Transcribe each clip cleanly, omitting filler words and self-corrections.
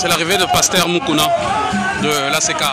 c'est l'arrivée de Pasteur Moukouna de l'ACK.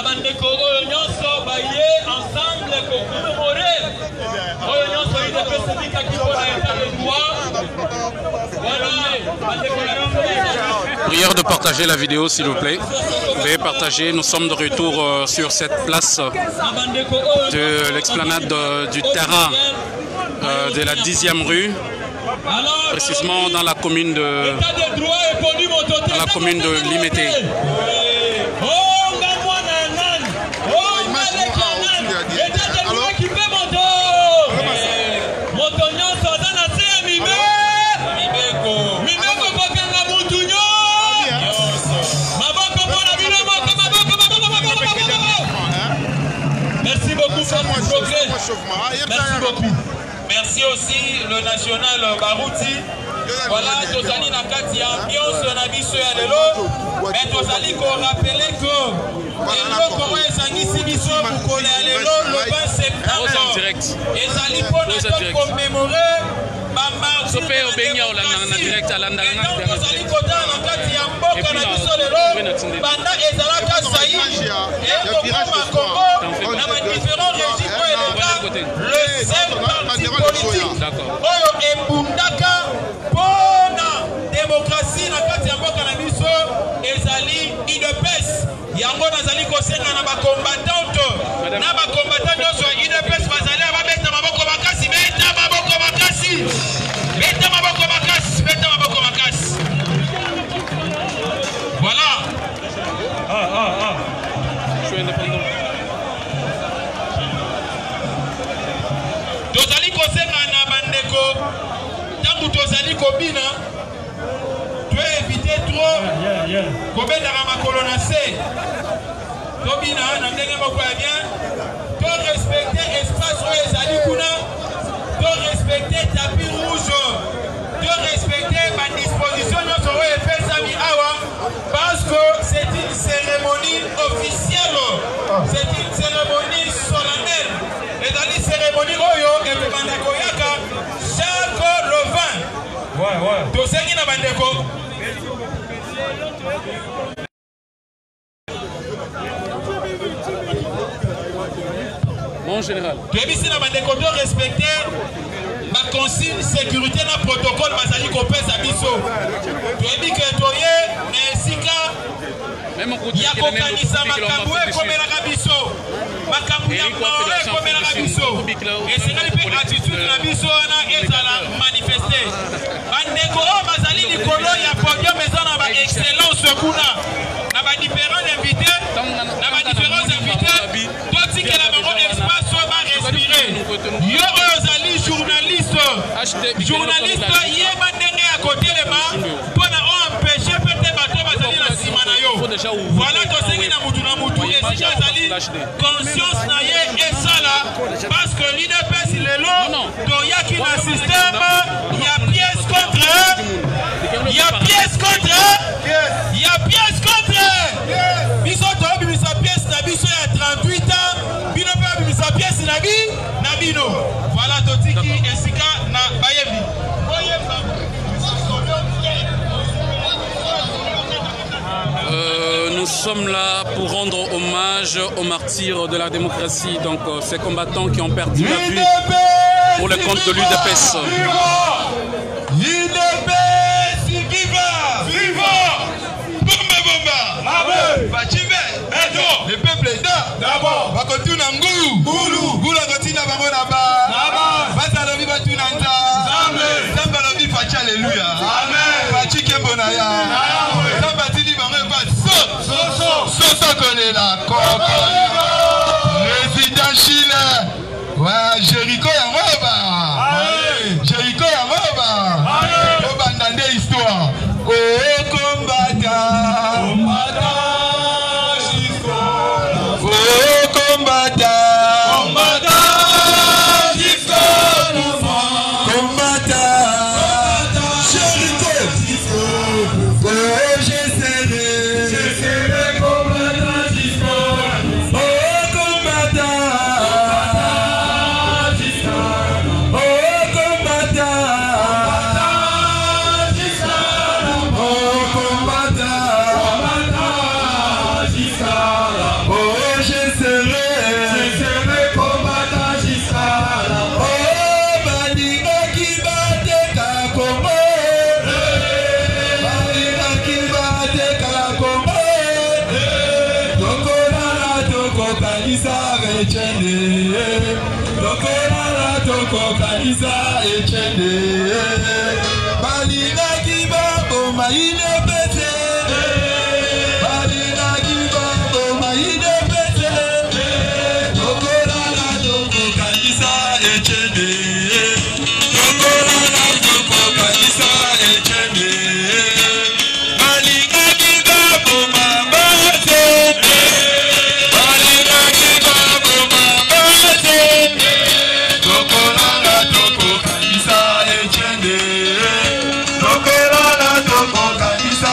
ya bandeko oyo nyonso baye ensemble kokomemore oyo nyonso UDPS ebikaki mpona état de droit. Voilà bandeko na yango. Prière de partager la vidéo s'il vous plaît. Veuillez partager, nous sommes de retour sur cette place de l'explanade du terrain de la 10e rue, précisément dans la commune de Limete. Merci beaucoup. Merci aussi le national Barouti. Voilà, tozali na kati ya ambiance na biso ya lelo. Mais tozali ko rappeler que eloko oyo esangisi biso mokolo ya lelo le 20 septembre. Ezali mpona commémorer bamar Sope obengi olanda direct alanda na tozali kotala na kati ya mboka na biso lelo banda ezalaka sayi ekokoma Congo na badifférents régimes oyo eleka le seul parti politique oyo ebundaka mpona démocratie na kati ya mboka na biso ezali UDPS. Yango nazali kosenga na bakombatante na bakombatante nyonso ya UDPS bazali babeta maboko makasi, beta maboko makasi, beta maboko makasi, beta maboko makasi. Voilà. Je suis indépendant. Tozali kosenga na bandeko tangu tozali kobina to éviter trop kobendaka makolo na se tobina na ndenge moko ya bien to respecter espace oyo ezali kuna to respecter tapis rouge to respecter badisposition nyonso oyo epesami awa parce que c'est une cérémonie officielle, c'est une cérémonie solennelle. Ezali cérémonie oyo ekobanda koyaka chaque le 20. Tosengi na bandeko. Mon général. Toyebisi na bandeko to respecter ma consigne sécurité na protocole bazali kopesa biso. Toyebi ke toye na esika ya kokanisa makambo ekomelaka biso, makambo ya maore ekomelaka biso, esengeli mpe attitude na biso wana ezala manifeste. Bandeko oyo bazali likolo ya podium eza na ba excellence kuna na ba différents invités, na ba différents invités totikela bango espace oyo ba respirer. Yo oyo ozali journaliste yeba ndenge ya kotelema mpona oempêche pete bato bazali na nsima na yo. Voilà tosengi na mutu na mutu esika ezali conscience na ye esala parce que l'UDPS lelo toyaki na système ya pièce contre biso tobimisa pièce na biso ya 38 ans bino mpe babimisa pièce na bino. Voilà totiki esika na bayebi Nous sommes là pour rendre hommage aux martyrs de la démocratie, donc ces combattants qui ont perdu la vie pour le compte de l'UDPS. Le peuple est d'abord. Bakotuna ngulu akotina bango na ba. Bazalobi batuna nza. Zamba lobi fachi alléluia. Amen. Fachi kembona ya. Zamba tili bango ba so kolela koko. Président Chile. Ouais, Jéricho ya ngoba. Jéricho ya ngoba. Yo bandande histoire. Oh combattant. Oh Etienne, Tokolala toko kanisa Etienne, Balina kiba boma ine pete, Balina kiba boma ine pete, Tokolala toko kanisa Etienne, Tokolala toko kanisa Etienne, Balina kiba boma bate. Kanisa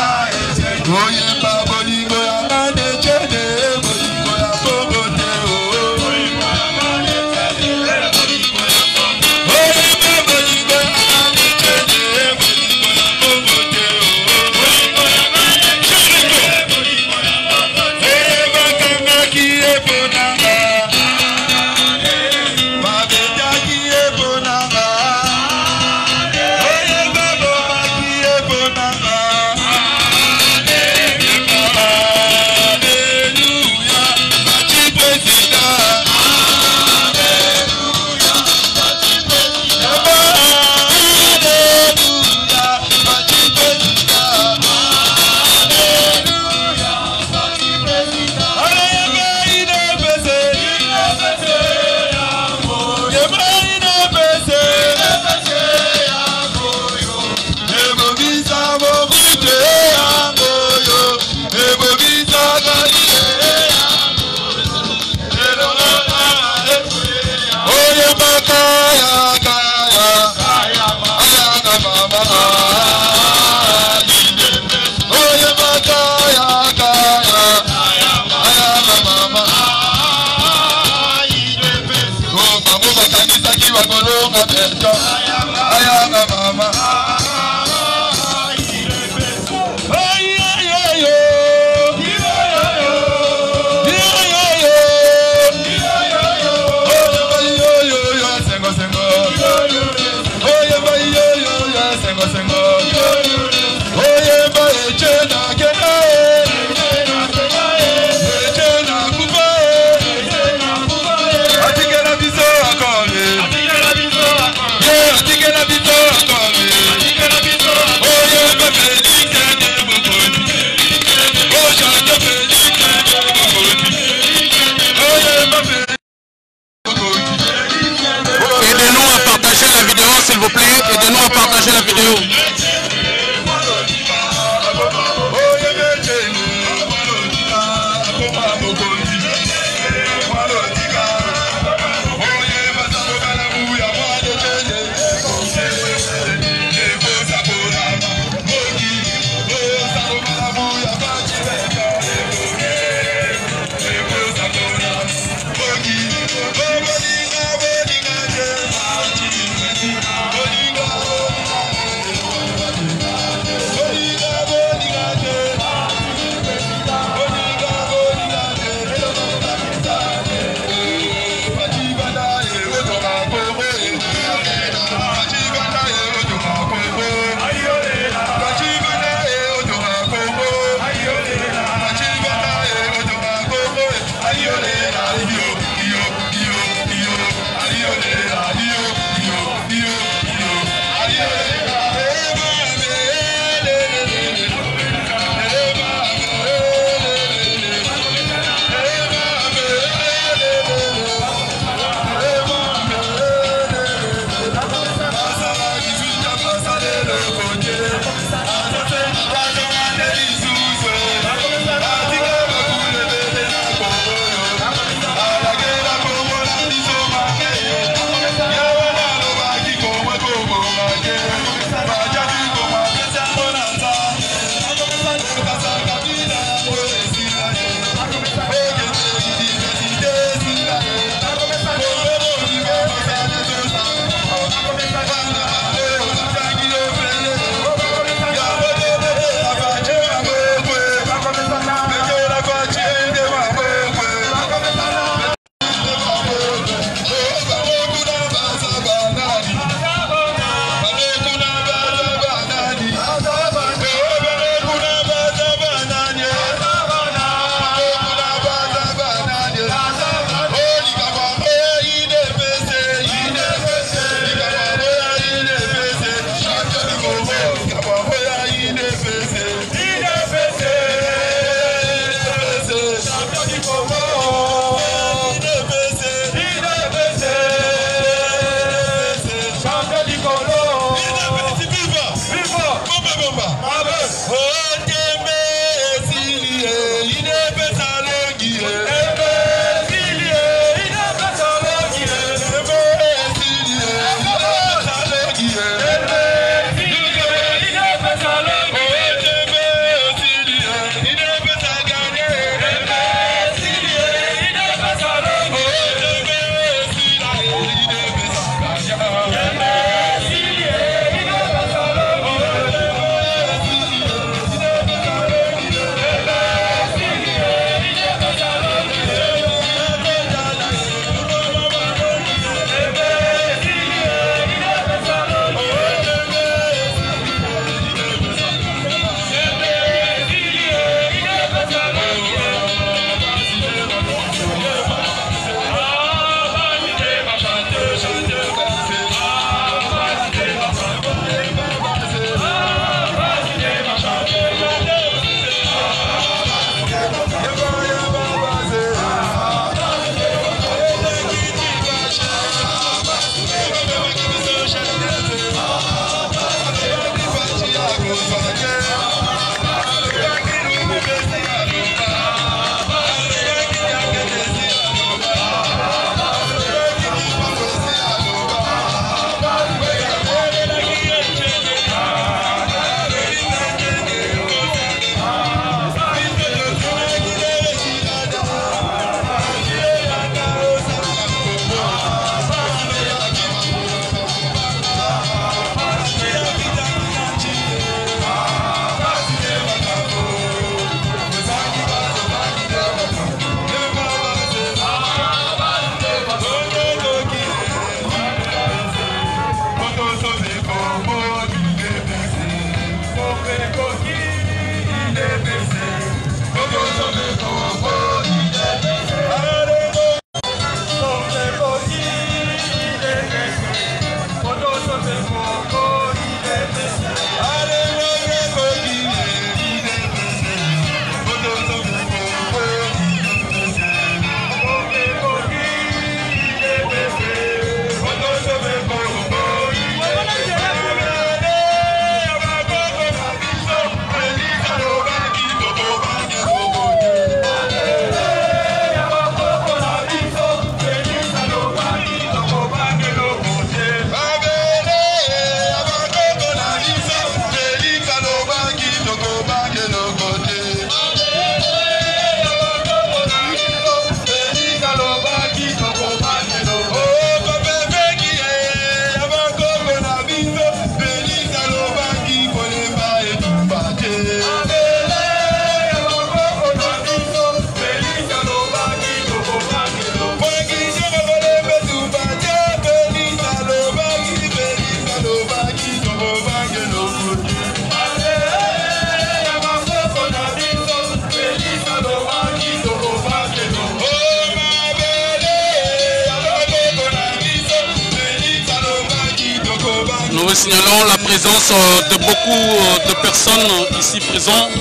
signalons la présence de beaucoup de personnes ici présentes.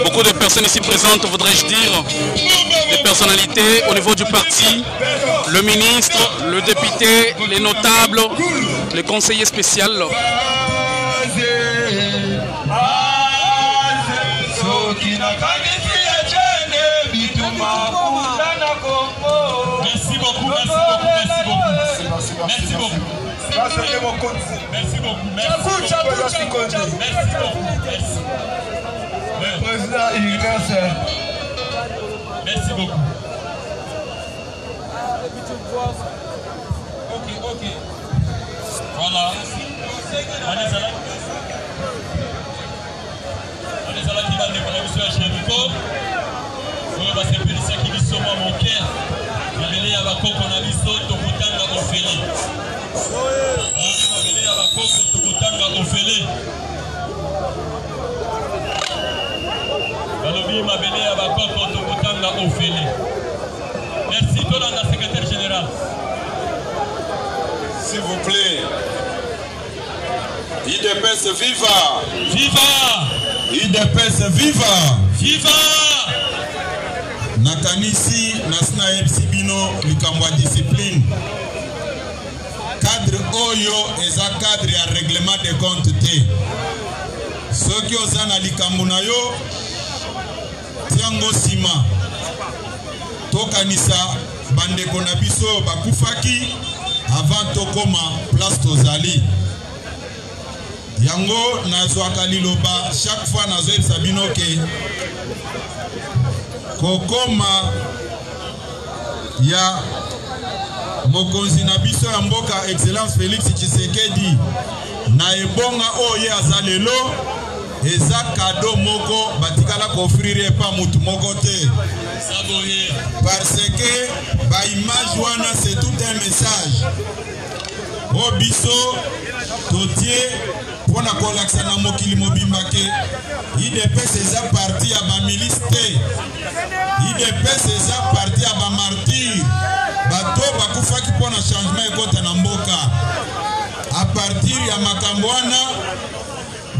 Beaucoup de personnes ici présentes, voudrais-je dire, des personnalités au niveau du parti, le ministre, le député, les notables, les conseillers spéciaux. Merci beaucoup, merci beaucoup, merci beaucoup. Merci beaucoup. Merci beaucoup. Merci beaucoup. Merci beaucoup. Merci. Président Ignace. Merci beaucoup. Ok. Voilà. On est là. Qui va décoller monsieur Hachemiko. On va se périsser qui dit sur moi mon cœur. Mabele ya bakoko na biso tokutanga ofeli. Mabele ya bakoko tokutanga ofeli. Balobi mabele ya bakoko tokutanga ofeli. Merci Tolanda, secrétaire général. S'il vous plaît. IDPS viva! Viva! IDPS viva! Viva! Nakanisi nasina ebsibino likambwa discipline. Cadre oyo eza cadre ya règlement de compte te. Soki oza na likambo na yo tiango sima. Tokanisa bandeko na biso bakufaki avant tokoma place tozali. Yango nazwaka liloba chaque fois nazoyebisa bino ke kokoma ya mokonzi na biso ya mboka Excellence Félix Tshisekedi na ebonga oyo aza lelo eza kado moko batikala kofrire pa mutu moko te parce que ba image wana c'est tout un message o biso totie pona kolakisa na mokili mobimba ke IDPS eza parti ya ba milice te. IDPS eza parti ya ba martyr bato bakufaki pona changement ekota na mboka a partir ya makambo wana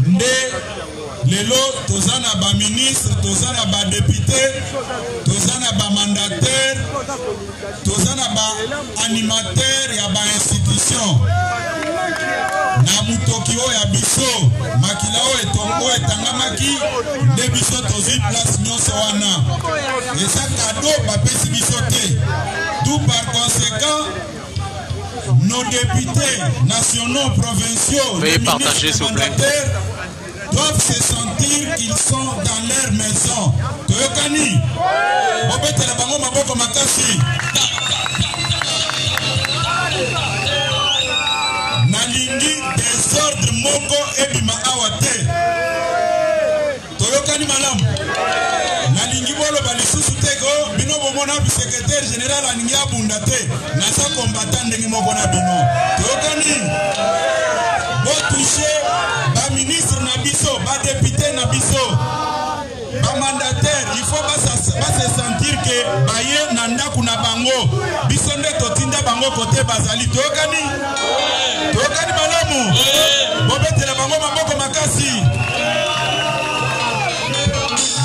nde lelo toza na ba ministre, toza na ba député, toza na ba mandataire, toza na ba animateur ya ba institution. Na mutoki oyo ya biso makila oyo etongo etangamaki nde biso tozwi place nyonso wana eza kado bapesi biso te. Tout par conséquent nos députés nationaux, provinciaux, les ministres et mandataires doivent se sentir qu'ils sont dans leur maison. Toyokani obetela bango maboko makasi. Nalingi désordre moko ebima awa te. Toyokani malamu. Nalingi bolo balisusu teko bino bomona bi secrétaire général aningi abunda te. Nasa combattant ndenge moko na bino. Toyokani bo toucher ba ministre na biso, ba député na biso, ba mandataire, il faut pas se sentir que baye na ndaku na bango biso nde totinda bango côté bazali. Toyokani tokani malamu bobetela bango maboko makasi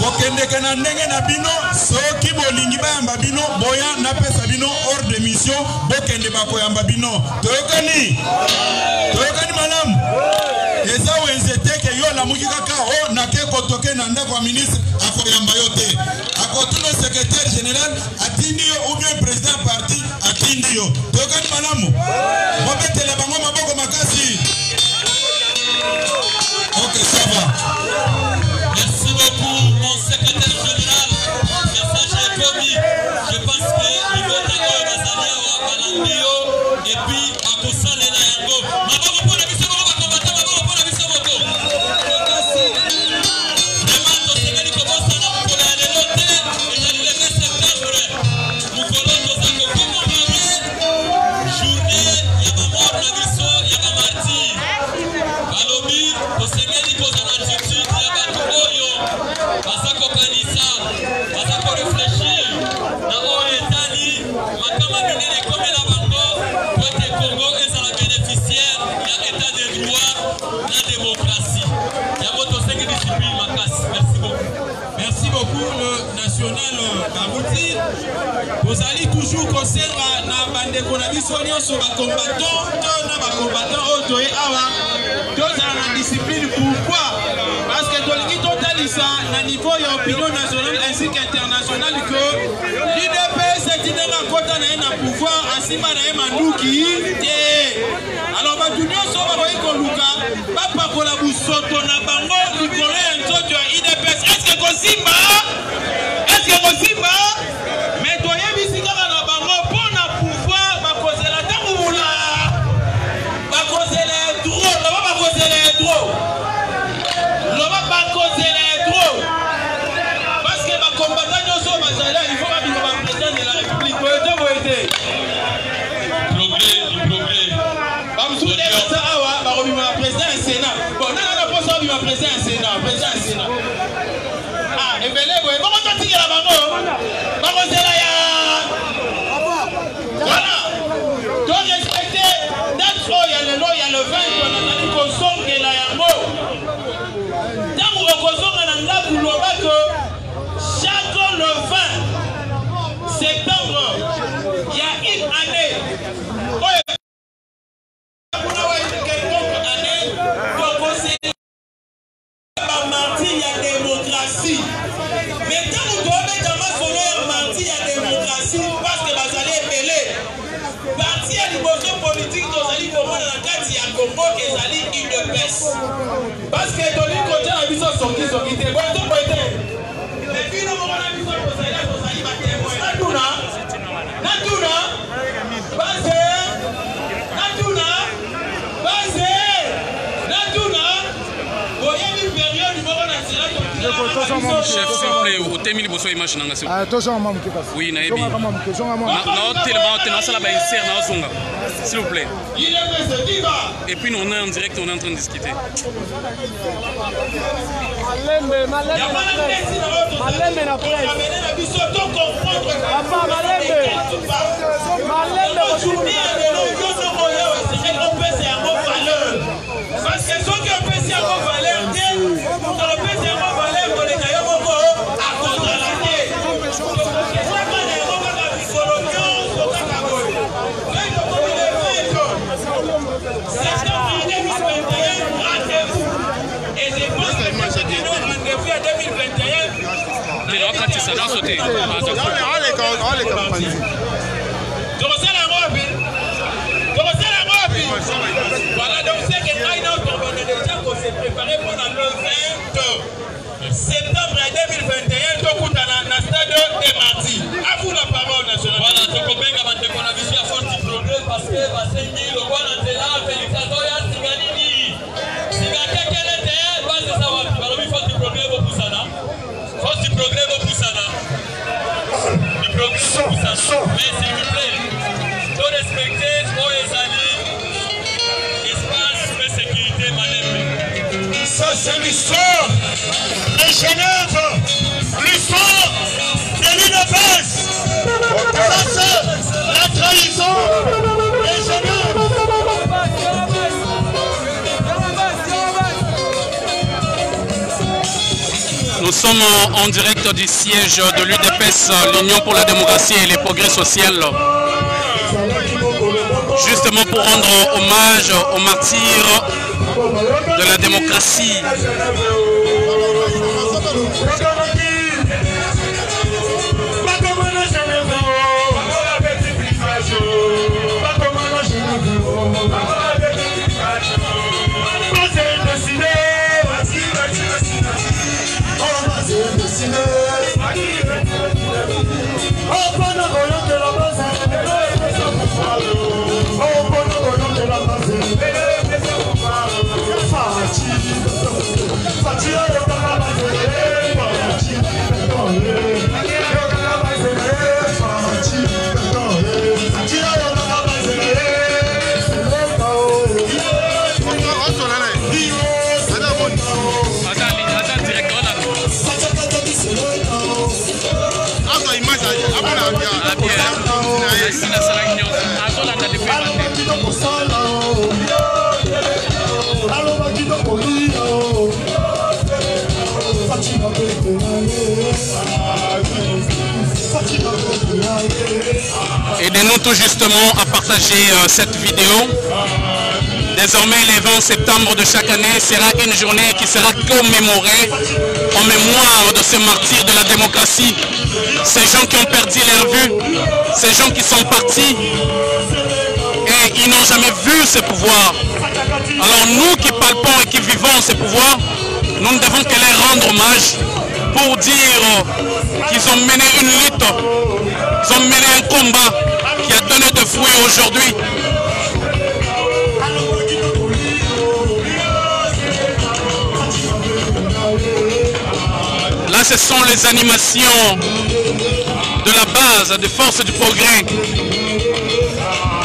bokendeke na ndenge na bino soki bolingi bayamba bino boya napesa bino hors de mission bokende bakoyamba bino. Toyokani malamu eza wenze teke yo lamuki kaka o nake kotoke na ndako ya ministre akoyamba yo te akotuna secrétaire général atindi yo ou bien président parti atindi yo. Toyokani malamu bobetela bango maboko makasi. Ok, ça va. Merci beaucoup, mon secrétaire général. Message est commis. Je pense qu'il faut t'accorder à Bazania ou à Balandio et puis à Koussane et Nayango. Maboko pour la mission, Maboko pour la mission, Maboko. Demande au Sénégal comment ça n'a pas pour la délote. Et j'ai le 20 septembre. Moukoloto Zako, comment on va journée, il y a ma mort, la mission, il y a ma martyr. Balobi, au Sénégal, il faut en attitude. national Babouti. Vous allez toujours conserver na bande konabisonio sur ba combattant, na ba combattant otoé awa. Deux ans en discipline, pourquoi? Parce que Toliki totalisa na niveau ya opinion nationale ainsi qu'internationale que l'UDPS est un quota na pouvoir asima na manduki. Alors batunyo so ba ko luka ba pakola busoto na bango likolo ya nzoto ya UDPS. Est-ce que Kosimba? Est-ce que Kosimba? Mais toyebi sikaka na bango pona pouvoir ba kozela tamula. Ba kozela droit, ba kozela droit. Loba ba kozela droit. Parce que ba combattant nyoso bazala il faut ba bino ba président de la République. Boete. Président et Sénat. Bon, non, pas ça, il va président et Sénat. Président et Sénat. Ah, et bien, comment tu as dit la bango? Comment c'est là? Voilà. Donc, respectez, that's all, il y a le lot, il y a le vin, on a dit qu'on sonne que la yamo. Tant qu'on sonne, on a dit que chaque le 20 septembre, il y a une année. Mais quand vous devez dans solo mardi, il y a démocratie parce que vous allez appeler. Parti à l'émotion politique, vous allez comprendre dans la carte, il y a Congo et vous allez une baisse. Parce que dans le côté, la vision sortie. Mais puis nous, on a vu ça pour ça, vous allez battre. Natuna, basé. Chef, s'il vous plaît, au thème, il faut image. Oui, Naïbi. S'il vous plaît. Et puis, on est en direct, on est en train de discuter. Parce que ceux qui ont fait ça en valeur, voilà, donc c'est que on a déjà préparé pour le 20 septembre 2021, donc on a la stade de Marty. À vous la parole nationale. Voilà, c'est comme on a vu à force du progrès parce que le roi Nantela, Félix Azoya, Siganini, Sigate Kelete, base de savoir, il faut du progrès au Poussana. Force du progrès au Poussana. Du progrès au Poussana. Mais s'il vous plaît, il faut respecter espace de sécurité, madame. Ça, c'est l'histoire de Genève, l'histoire de l'UDPS. Ça, c'est la trahison de Genève. Nous sommes en direct du siège de l'UDPS, l'Union pour la démocratie et les progrès sociaux, justement pour rendre hommage aux martyrs de la démocratie. Aidez-nous tout justement à partager cette vidéo. Désormais, le 20 septembre de chaque année sera une journée qui sera commémorée en mémoire de ces martyrs de la démocratie. Ces gens qui ont perdu leur vue, ces gens qui sont partis et ils n'ont jamais vu ce pouvoir. Alors nous qui palpons et qui vivons ce pouvoir, nous ne devons que leur rendre hommage pour dire qu'ils ont mené une lutte, ils ont mené un combat qui a donné des fruits aujourd'hui. Là, ce sont les animations de la base des forces du progrès.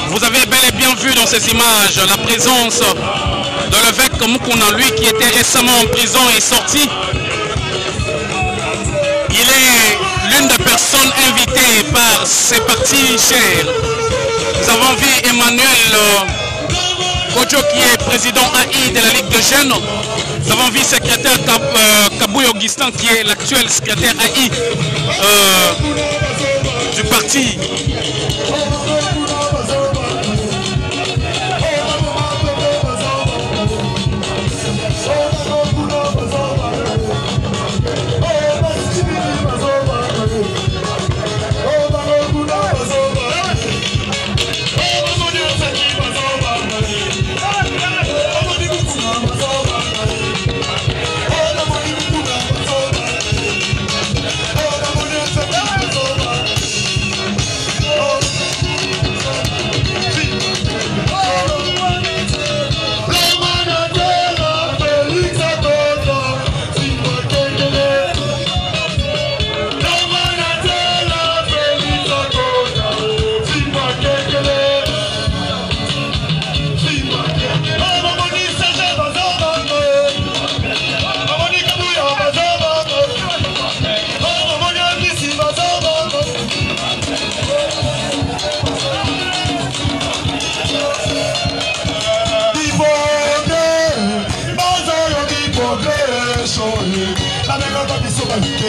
Vous avez bel et bien vu dans ces images la présence de l'évêque Mukuna, lui qui était récemment en prison et sorti. Il est l'une des personnes invitées par ses partis chers. Nous avons vu Emmanuel Kodjo qui est président AI de la Ligue de Jeunes. Nous avons vu le secrétaire Kabouy Augustin qui est l'actuel secrétaire AI du parti. Patriotique,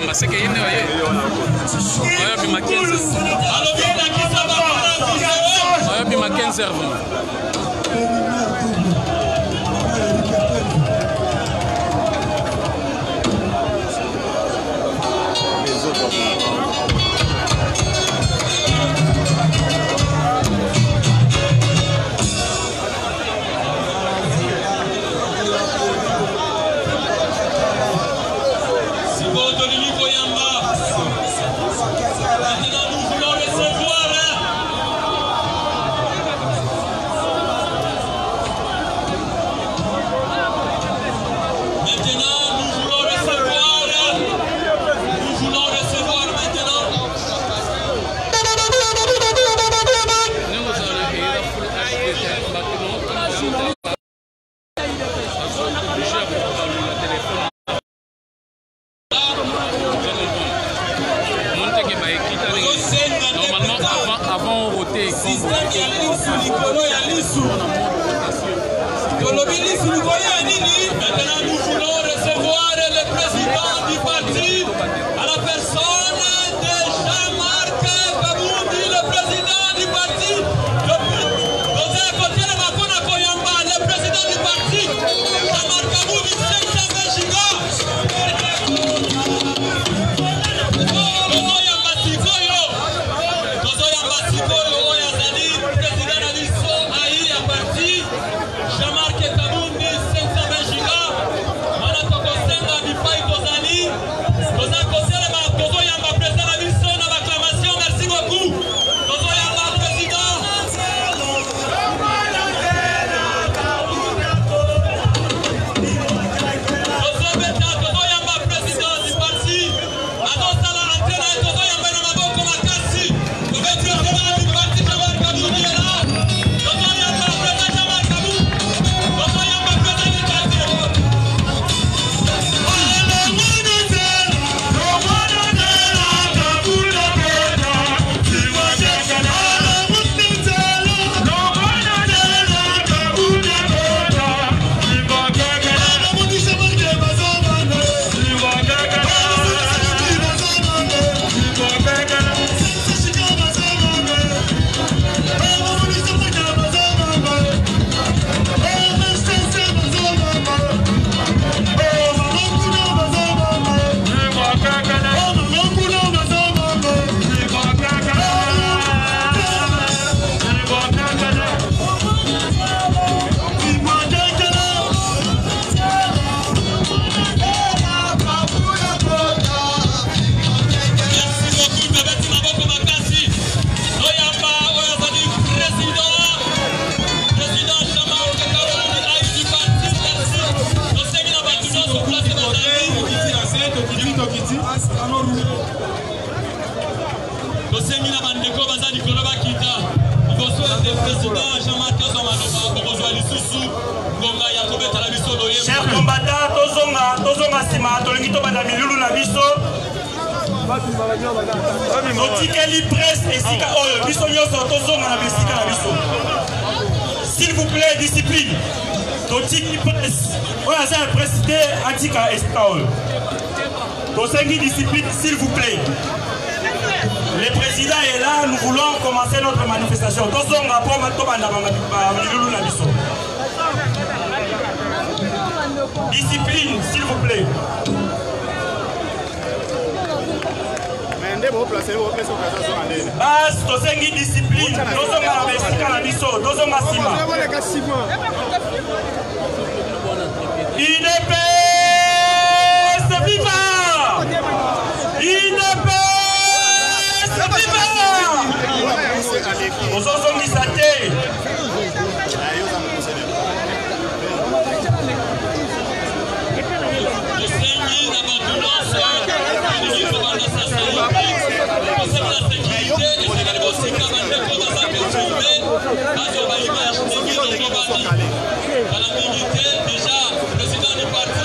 maseke yene oye oyo bima 15 oyo bima 15 heures Maintenant, nous voulons recevoir le président du parti à la personne de Jean-Marc Kaboundi, le président du parti. Nous à côté de Makona Koyamba, le président du parti, Jean-Marc Kaboundi, 520 gigas. Chers combattants, tozonga sima tolingi to banda milulu na biso. Totikeli presse esika oyo biso nyonso tozonga na bisika na biso. S'il vous plaît, discipline. Totiki presse. Oya za président antika esika oyo. Tosengi discipline, s'il vous plaît. Le président est là, nous voulons commencer notre manifestation. Tozonga po to banda milulu na biso. Discipline, s'il vous plaît. Bas, tosengi discipline. Tozonga na besika na biso, tozonga sima. IDPS viva! IDPS viva! Tozongisa te. Déjà, le président du parti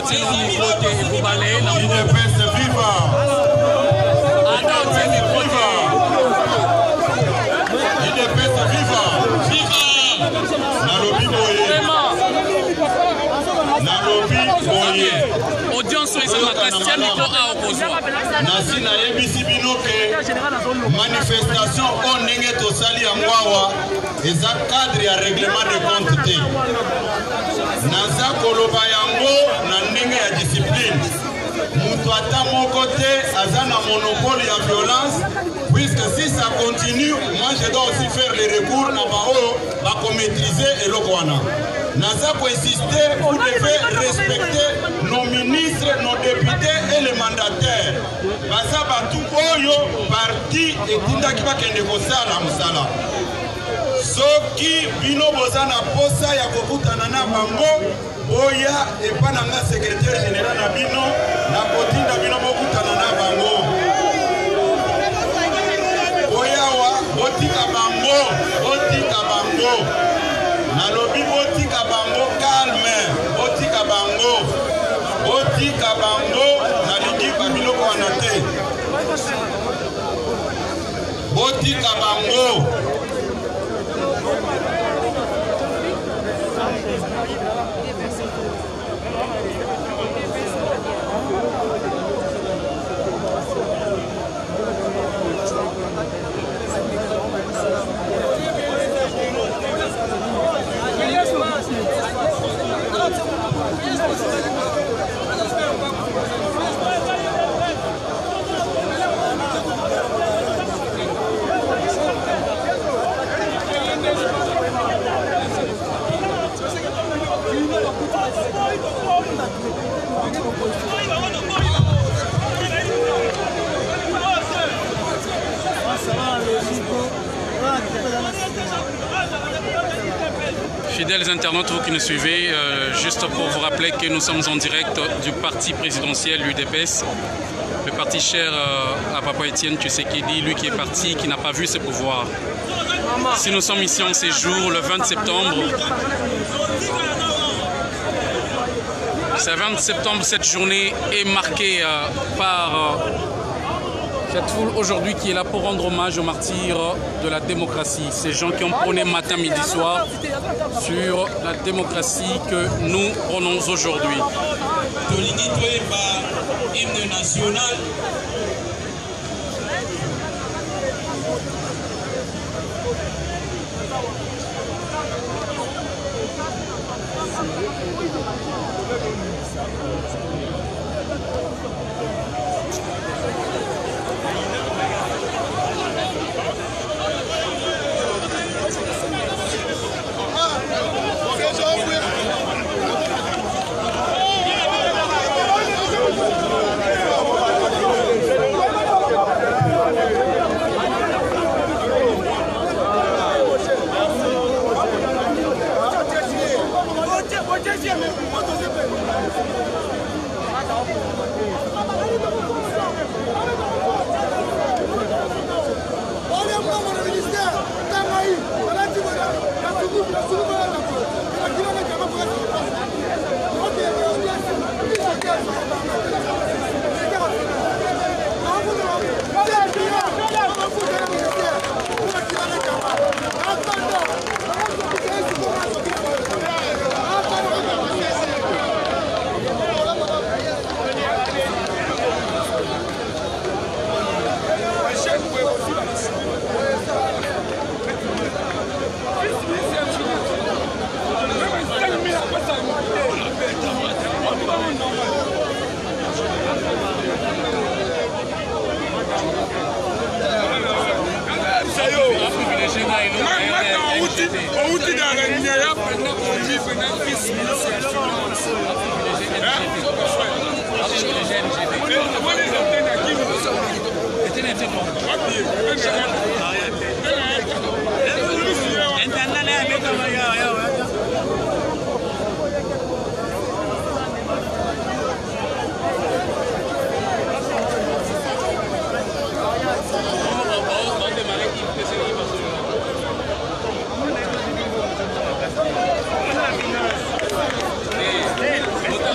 atino micro te ekobale na UDPS viva. ata tie micro te UDPS viva. Nalobi boye. Nalobi boye. audience eza makasi tia micro a okozwa nasi nayebisi bino ke manifestation oyo ndenge tosali yango awa eza cadre ya règlement de compte te naza koloba yango na ndenge ya discipline moto ata moko te aza na monopole ya violence puisque si ça continue moi je dois aussi faire les recours na baoyo bakomaîtriser eloko wana naza koinsister vous devez respecter nos ministres, nos députés et les mandataires. Baza batu oyo parti etindaki bakende kosala musala. Soki bino boza na posa ya kokutana na bango boya epananga secrétaire général na bino na kotinda bino bokutana na bango. Boya wa botika bango, botika bango. Nalobi botika bango calme, botika bango. Botika bango nalingi babiloko wana te. Botika bango. Fidèles internautes, vous qui nous suivez, juste pour vous rappeler que nous sommes en direct du parti présidentiel, l'UDPS, le parti cher à Papa Étienne Tshisekedi, lui qui est parti, qui n'a pas vu ses pouvoirs. Si nous sommes ici en séjour le 20 septembre, ce 20 septembre, cette journée est marquée par cette foule aujourd'hui qui est là pour rendre hommage aux martyrs de la démocratie. Ces gens qui ont prôné matin, midi, soir sur la démocratie que nous prônons aujourd'hui. Hymne national.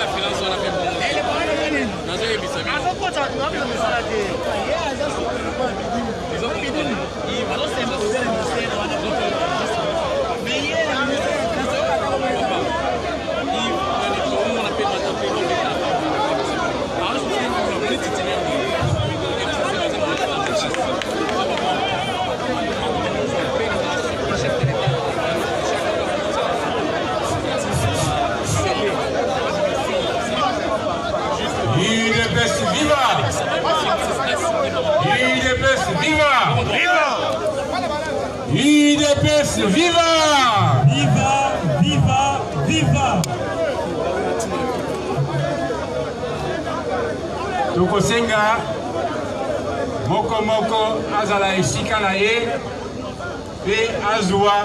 La finance, on a fait bon. viva! Viva, viva, viva! Tokosenga moko moko azala esika na ye pe azwa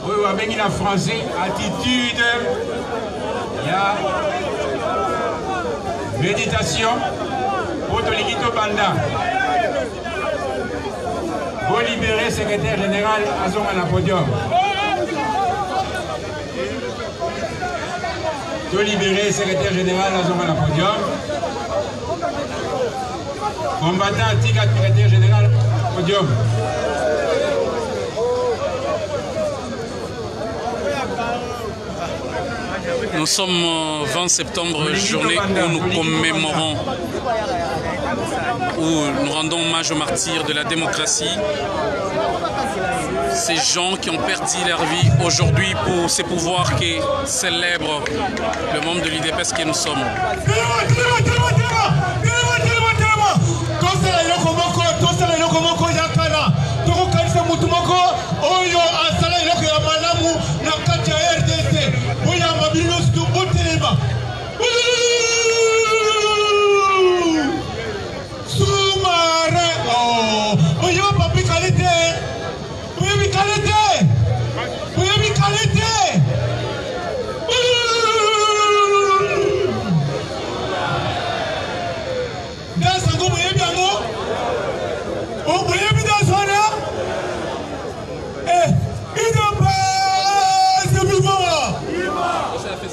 oyo babengi na français attitude ya méditation po tolingi tobanda bolibere secrétaire général azonga na podium tolibere secrétaire général azonga na podium combattant tika secrétaire général podium Nous sommes 20 septembre, journée où nous commémorons, où nous rendons hommage aux martyrs de la démocratie. Ces gens qui ont perdu leur vie aujourd'hui pour ces pouvoirs qui célèbrent le membre de l'UDPS que nous sommes.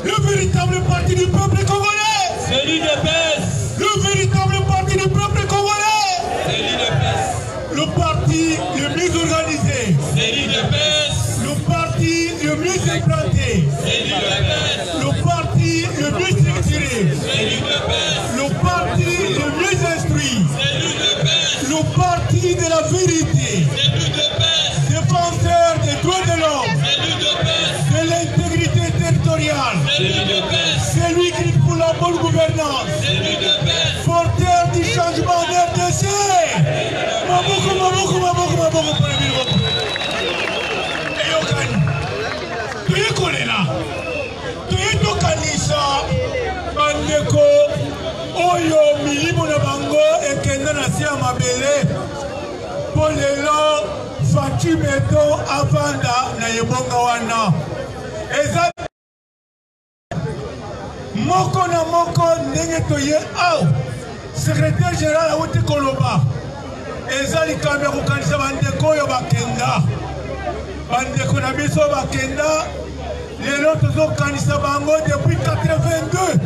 Le véritable parti du peuple congolais. C'est l'UDPS. Le véritable parti du peuple congolais. C'est l'UDPS. Le parti le mieux organisé. C'est l'UDPS. Le parti le mieux implanté. C'est l'UDPS. Le parti le mieux structuré. C'est l'UDPS. Le parti le mieux instruit. C'est l'UDPS. Le parti de la vérité. C'est l'UDPS. Défenseur des droits de l'homme. C'est l'UDPS. De l'intégrité territoriale. C'est l'UDPS. C'est lui qui lutte pour la bonne gouvernance. C'est l'UDPS. Porteur du changement d'RDC. Maboko, maboko, maboko, maboko, pour le Bilboko. Et Yokani. Tu es collé là. Tu es Tokanisa. Bandeko. Oyo milimo na bango. Et kenda na siya mabele. Polelo. Fati Beto. Avanda. Na yebonga wana. Eza. Moko na moko ndenge toye aw secrétaire général awuti koloba eza likambo ya kokanisa bandeko oyo bakenda bandeko na biso bakenda lelo tozokanisa bango depuis 82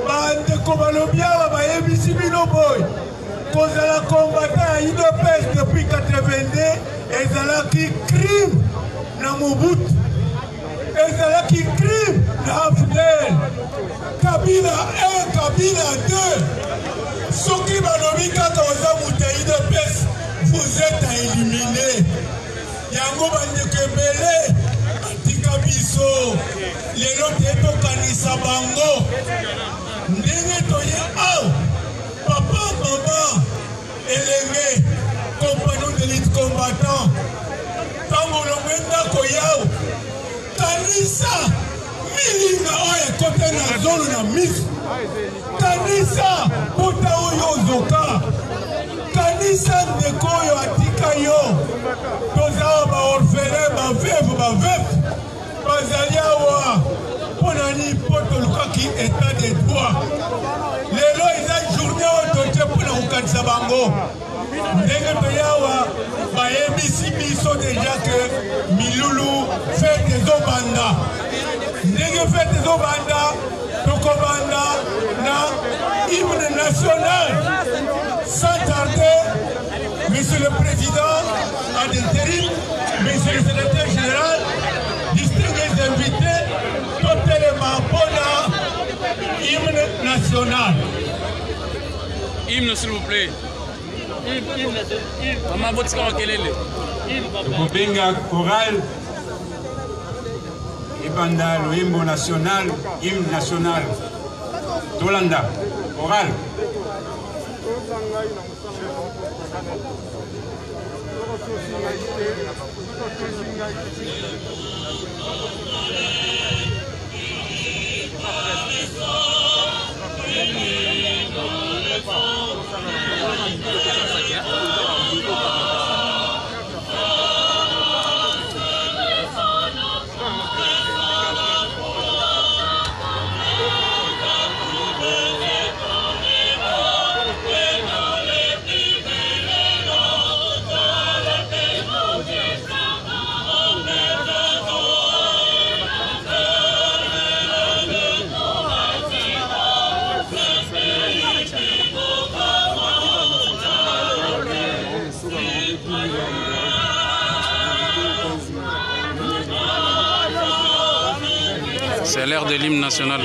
bandeko balobi awa bayebisi bino boye kozala combattant ya UDPS depuis 82 ezalaki crime na Mobutu ezalaki crime na Abdel Kabila 1 Kabila 2 soki balobi kaka oza moto ya UDPS vous êtes à éliminer yango bandeko ebele batika biso lelo te tokanisa bango ndenge toye awa papa mama elenge compagnon de lutte combattant ntango olongwe ndako yawo kanisa milinga oyo ekote na zolo na miso kanisa pota oyo ozoka kanisa ndeko oyo atika yo toza awa baorphelin baveve bazali awa mpona nini mpo tolukaki état de droit lelo eza journée oyo totie mpona kokanisa bango ndenge toyawa bayebisi biso deja ke milulu fete ezobanda ndenge fete ezobanda tokobanda na hymne national sans tarder monsieur le président en intérim monsieur le secrétaire général distingués invités totelema mpona hymne national. Hymne s'il vous plaît. Maman Botika Makelele. Kobenga choral ebanda loyembo national, hymne national. Tolanda, choral. C'est l'heure de l'hymne national.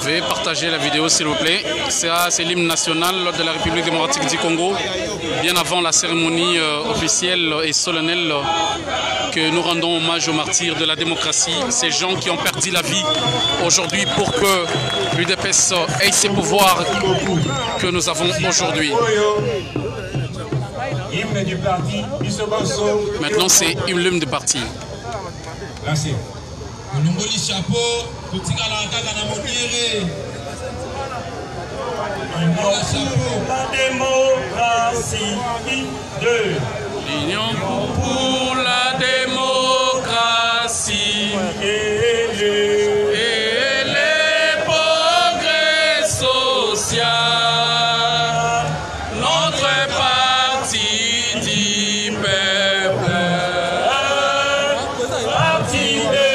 Veuillez partager la vidéo s'il vous plaît. C'est l'hymne national de la République démocratique du Congo, bien avant la cérémonie officielle et solennelle que nous rendons hommage aux martyrs de la démocratie, ces gens qui ont perdu la vie aujourd'hui pour que l'UDPS ait ces pouvoirs que nous avons aujourd'hui. Maintenant c'est l'hymne du parti. Merci. Olongoli chapeau, kotikala kaka na mobiere. La démocratie de L'Union pour la démocratie et les progrès sociaux. Notre parti dit peuple. parti de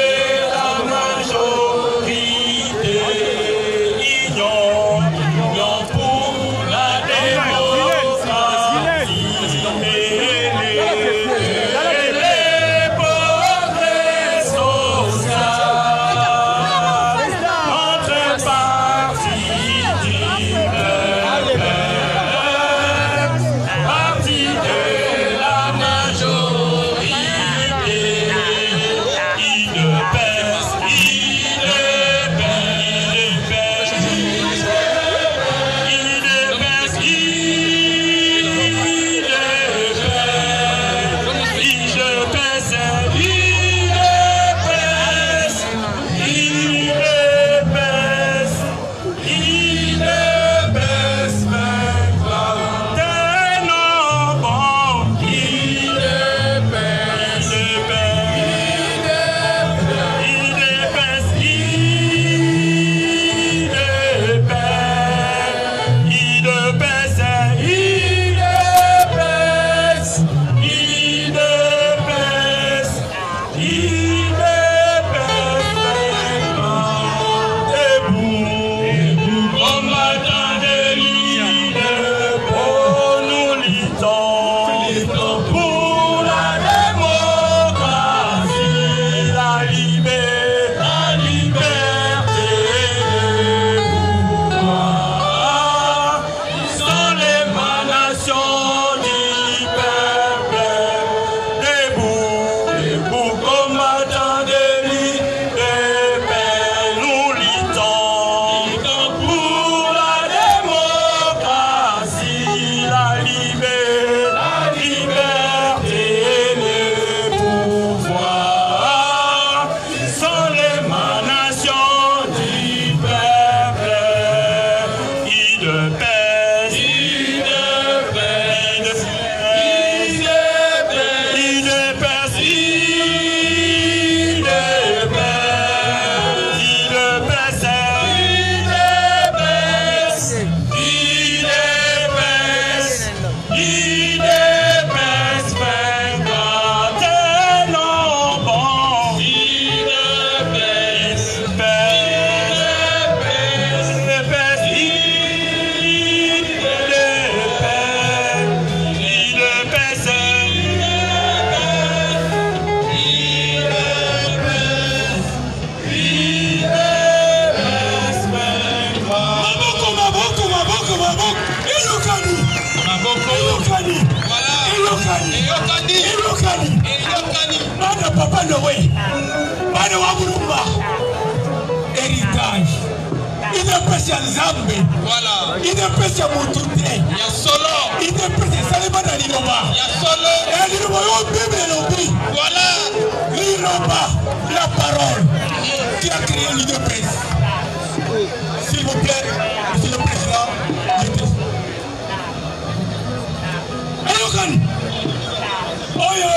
la majorité, union pour la démocratie et les we. Bana wa Burumba. Héritage. Il est prêt à Zambé. Voilà. Il est prêt à Moutouté. Il y a solo. Il est prêt à Salimana Liloba. Il y a solo. Et Liloba, on Bible et l'Obi. Voilà. Liloba, la parole qui a créé l'UDPS. S'il vous plaît, Monsieur le Président, Ayokani. Oyo,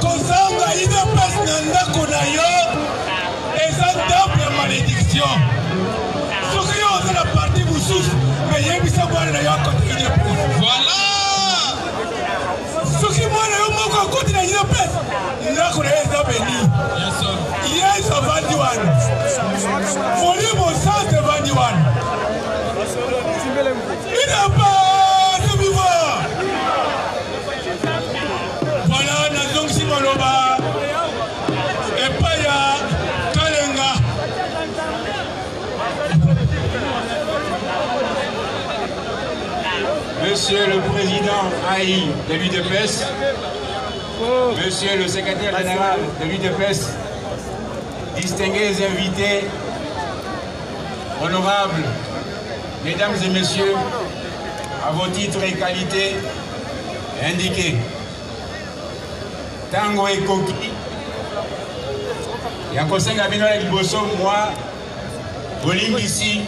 Kozanga, l'UDPS Nanda Konayo, et ça tape la malédiction. Ce qui est dans la partie Boussous, mais il y a un savoir de la côté l'UDPS. Voilà. Ce qui est à côté de l'UDPS, il y a un béni. Il y a un Vandiwan. Folie mon sens de Vandiwan. Il n'a pas de vivant. Voilà, Nazong Simoloba. Et Paya Kalenga. Monsieur le Président Haï de l'UDPS, Monsieur le Secrétaire Général de l'UDPS, distingués invités, honorables, Mesdames et Messieurs, à vos titres et qualités indiqués. Tango et Koki, Yakosenga Bino et Liboso, moi, Olimbisi,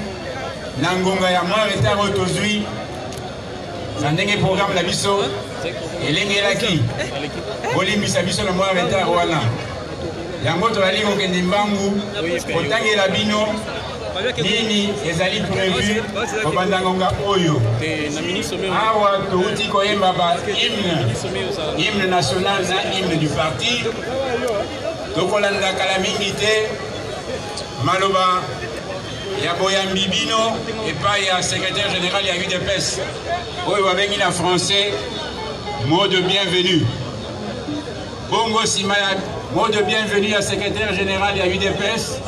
Nangonga Yamar et Tarotozui, Sandenge programme la biso, Elenge Laki, Olimbisa biso le moi avec Taroana. Yango tolali kokende mbangu, kotange la bino, nini ezali prévu, kobandangonga oyo. Awa touti koyemba ba hymne national na hymne du parti. Tokolanda kala mingi te, maloba ya boyambi bino et pas ya secrétaire général ya UDPS. Oyo babengi na français mot de bienvenue. Bongo Simaya, mot de bienvenue à secrétaire général ya UDPS.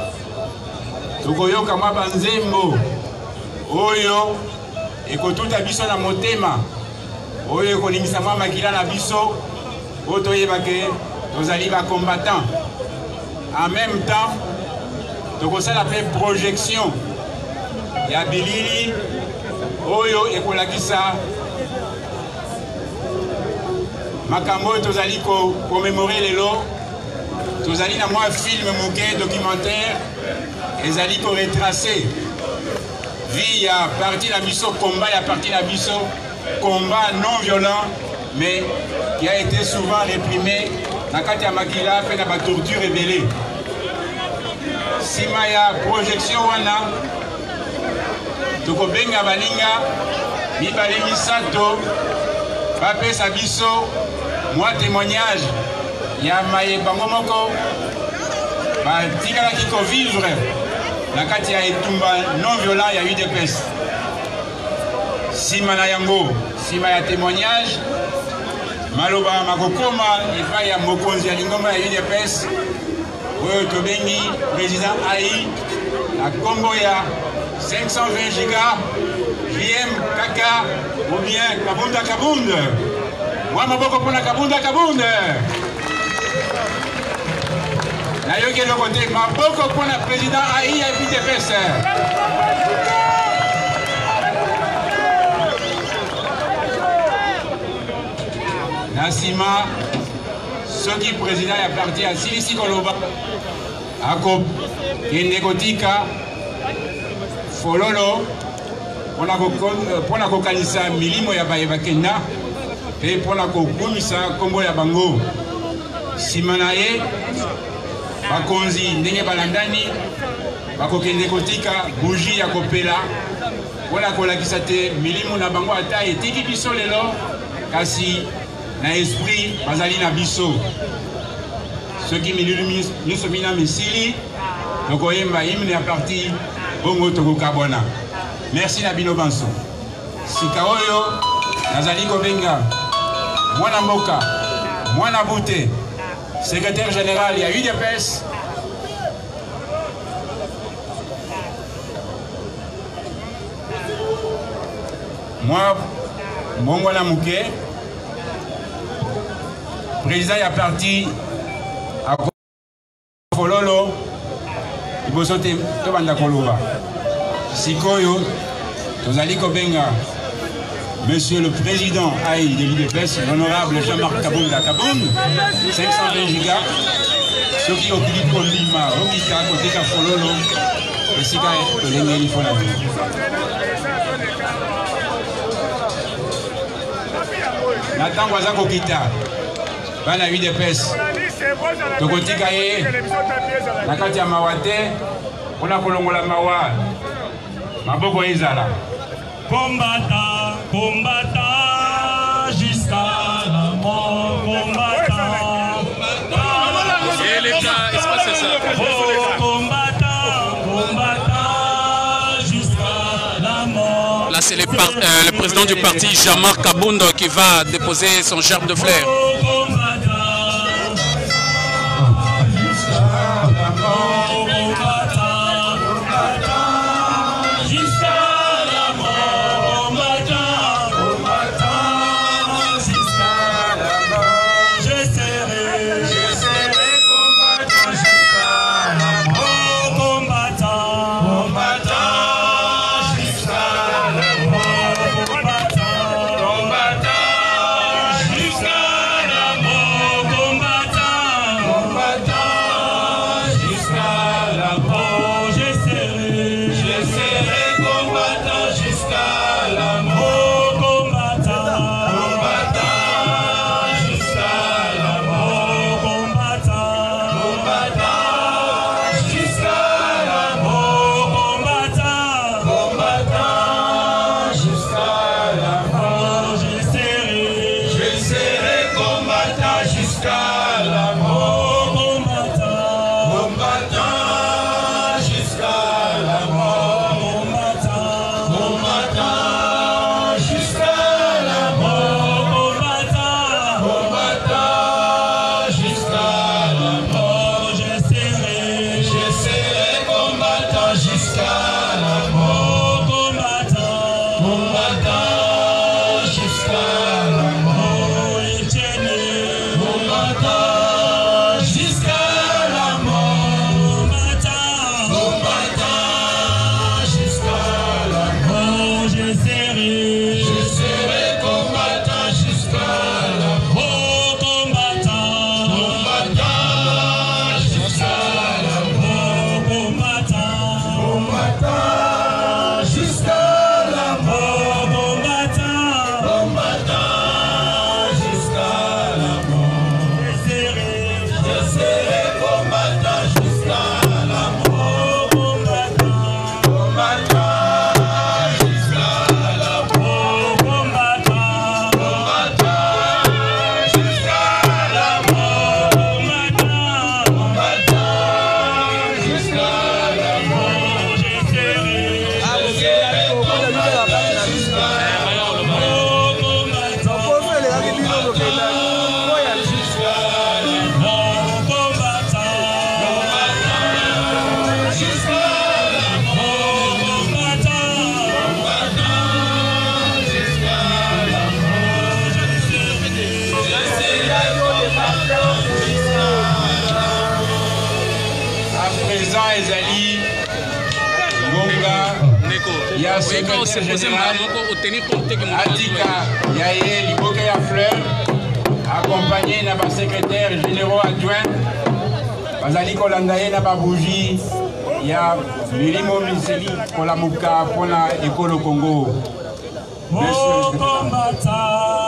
Tukoyoka mwa banzembo oyo ekotuta biso na motema oyo ekolingisa mwa makila na biso oyo toyebake tozali ba combattant. En même temps tokosala pe projection ya bilili oyo ekolakisa makambo oyo tozali commémorer lelo. Tozali na mwa film moke documentaire ezali ko retracer vie ya parti na biso, combat ya parti na biso, combat non violent mais qui a été souvent réprimé na kati ya makila pe na ba torture ebele. Sima ya projection wana tokobenga baninga mibale misato bapesa biso mwa témoignage ya mayeba moko batikalaki kovivre na kati ya etumba non violent ya UDPS. Sima na yango, sima ya témoignage maloba makokoma epai ya mokonzi ya lingomba ya UDPS oyo tobengi président Haï na kombo ya 520 giga JM Kaka ou bien Kabunda Kabunda. Moi maboko pona Kabunda Kabunda. Na yoke le côté maboko pona président Haï ya UDPS. Nasima soki président ya parti ya Silisi Koloba ako Kenekotika Fololo pona kokanisa milimo ya bayebakenda pe pona kokumisa kombo ya bango. Sima na ye bakonzi ndenge balandani bakokende kotika bougie ya kopela pona kolakisa te milimo na bango ata etiki biso lelo kasi na esprit bazali na biso. Soki milulu nyonso mina misili tokoyemba hymne ya parti bongo tokokabona. Merci na bino banso. Sika oyo nazali kobenga mwana mboka mwana bute secrétaire général ya UDPS moi mbongo na muke président ya parti Fololo, liboso te banda koloba. Sikoyo, tozali kobenga Monsieur le Président Aïe de l'UDPS, l'honorable Jean-Marc Kabounda Kabound, 520 gigas, ceux qui ont dit qu'on lima, Okika, côté Fololo, et Sika et Lengeli Fola. Nathan Wazako Kita, Bana UDPS. Tokotika ye nakati ya mawate mpona kolongola mawa maboko ezala combattant, combattant jusqu'à la mort, combattant. Et les gars, espacez ça. Oh, combattant, combattant jusqu'à la mort. Là, c'est le président du parti, Jean-Marc Kabound, qui va déposer son gerbe de fleurs. Accompagné par le secrétaire général adjoint, Bazali Kolandaye na Babouji, il y a Milimo Miseli Kolamuka pour l'école Congo. Oh, combattant.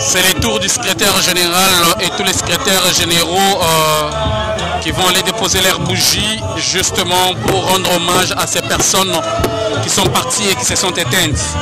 C'est les tours du secrétaire général et tous les secrétaires généraux qui vont aller déposer leurs bougies justement pour rendre hommage à ces personnes qui sont parties et qui se sont éteintes.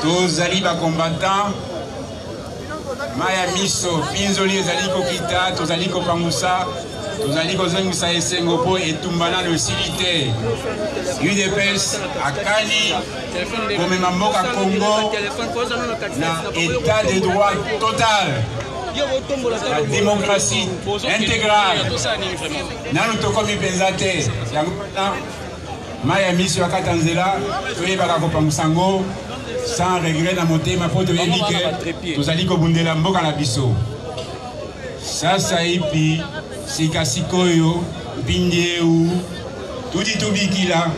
tozali bakombatant maya miso pinzoli ezali kokita tozali kopangusa tozali kozongisa esengo mpo etumbana losili te UDPS akani komema mboka Congo na état de droit total, la démocratie intégrale. Nanu tokomi penza te yango maya miso akata nzela toyebaka kopangusa ngo sans regret na motema po toyebi ke tozali kobundela mboka na biso. Sasa ipi sika sikoyo bindieu tudi tubikila.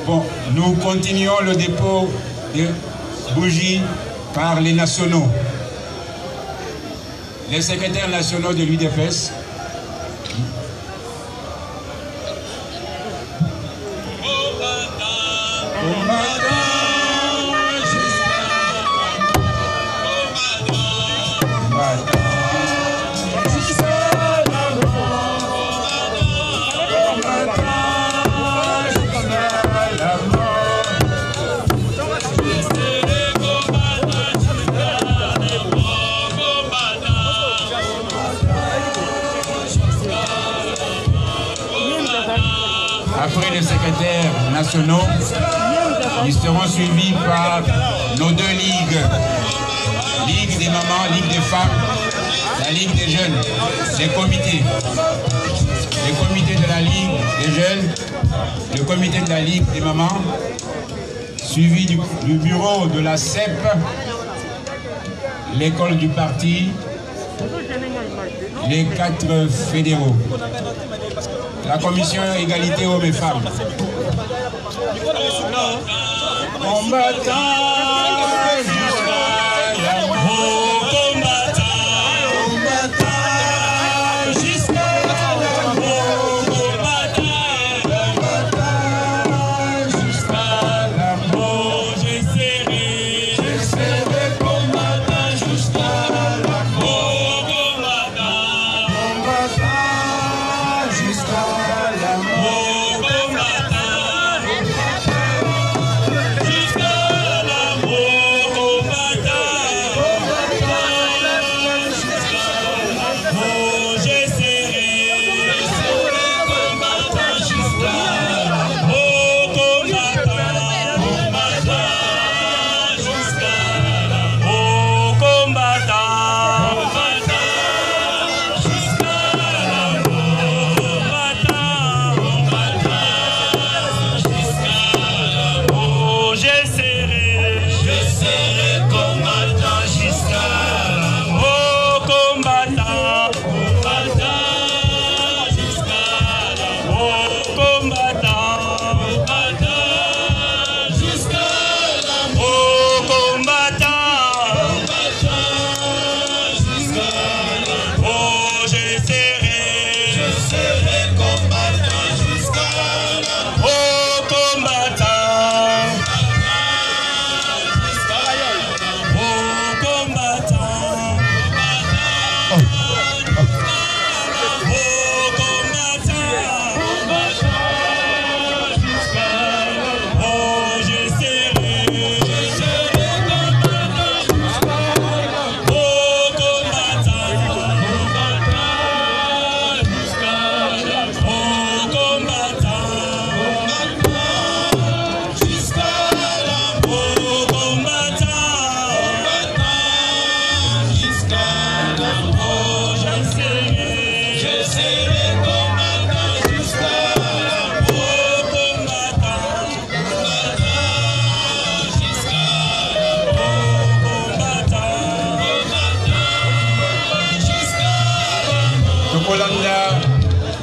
Bon, nous continuons le dépôt de bougies par les nationaux. Les secrétaires nationaux de l'UDPS. Après les secrétaires nationaux, ils seront suivis par nos deux ligues. Ligue des mamans, Ligue des femmes, la Ligue des jeunes, les comités. Les comités de la Ligue des jeunes, le comité de la Ligue des mamans, suivi du bureau de la CEP, l'école du parti, les 4 fédéraux. La commission égalité hommes et femmes.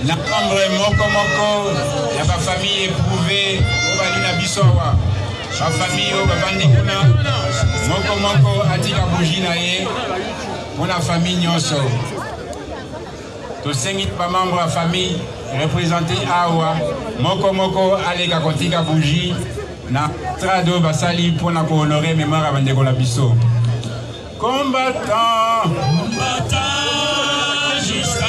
Na membre moko ya ba famille éprouvée au bali na bisowa ba famille au bandi kuna moko atika bujina ye pour la famille nyonso to sengit ba membre ya famille représenté awa moko aleka kotika buji na trado basali pour na ko honorer mémoire bandeko la biso combattant jusqu'à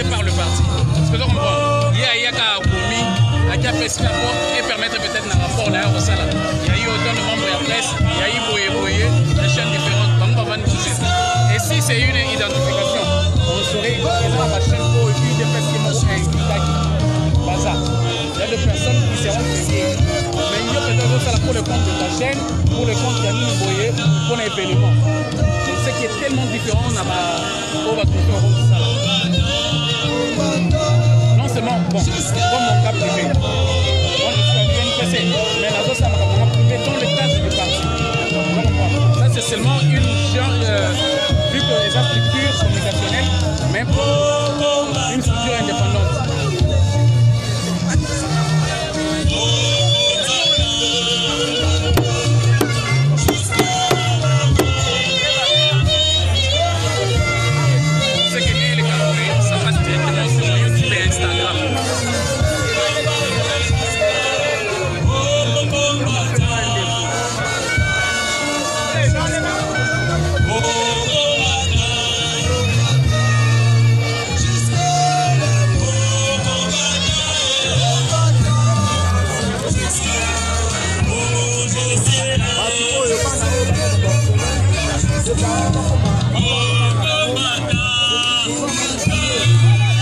par le parti. Parce que donc, il y a commis, il y a fait et permettre peut-être un rapport là au salaire. Il y a eu autant de membres de la presse, il y a eu des chaînes différentes, donc on va nous toucher. Et si c'est une identification, on saurait qu'il y a la chaîne pour des personnes qui ont il y a des personnes qui seront payées. Mais il y a peut-être ça pour le compte de ta chaîne, pour le compte Yannick Boye, pour un événement. Donc ce qui est tellement différent, on va trouver au rôle de ça. Non seulement, bon, comme mon cas privé, moi je suis un NPC, mais la chose, ça m'a vraiment privé dans le cadre du parti. Ça c'est seulement une vu que les structures communicationnelles, mais une structure indépendante.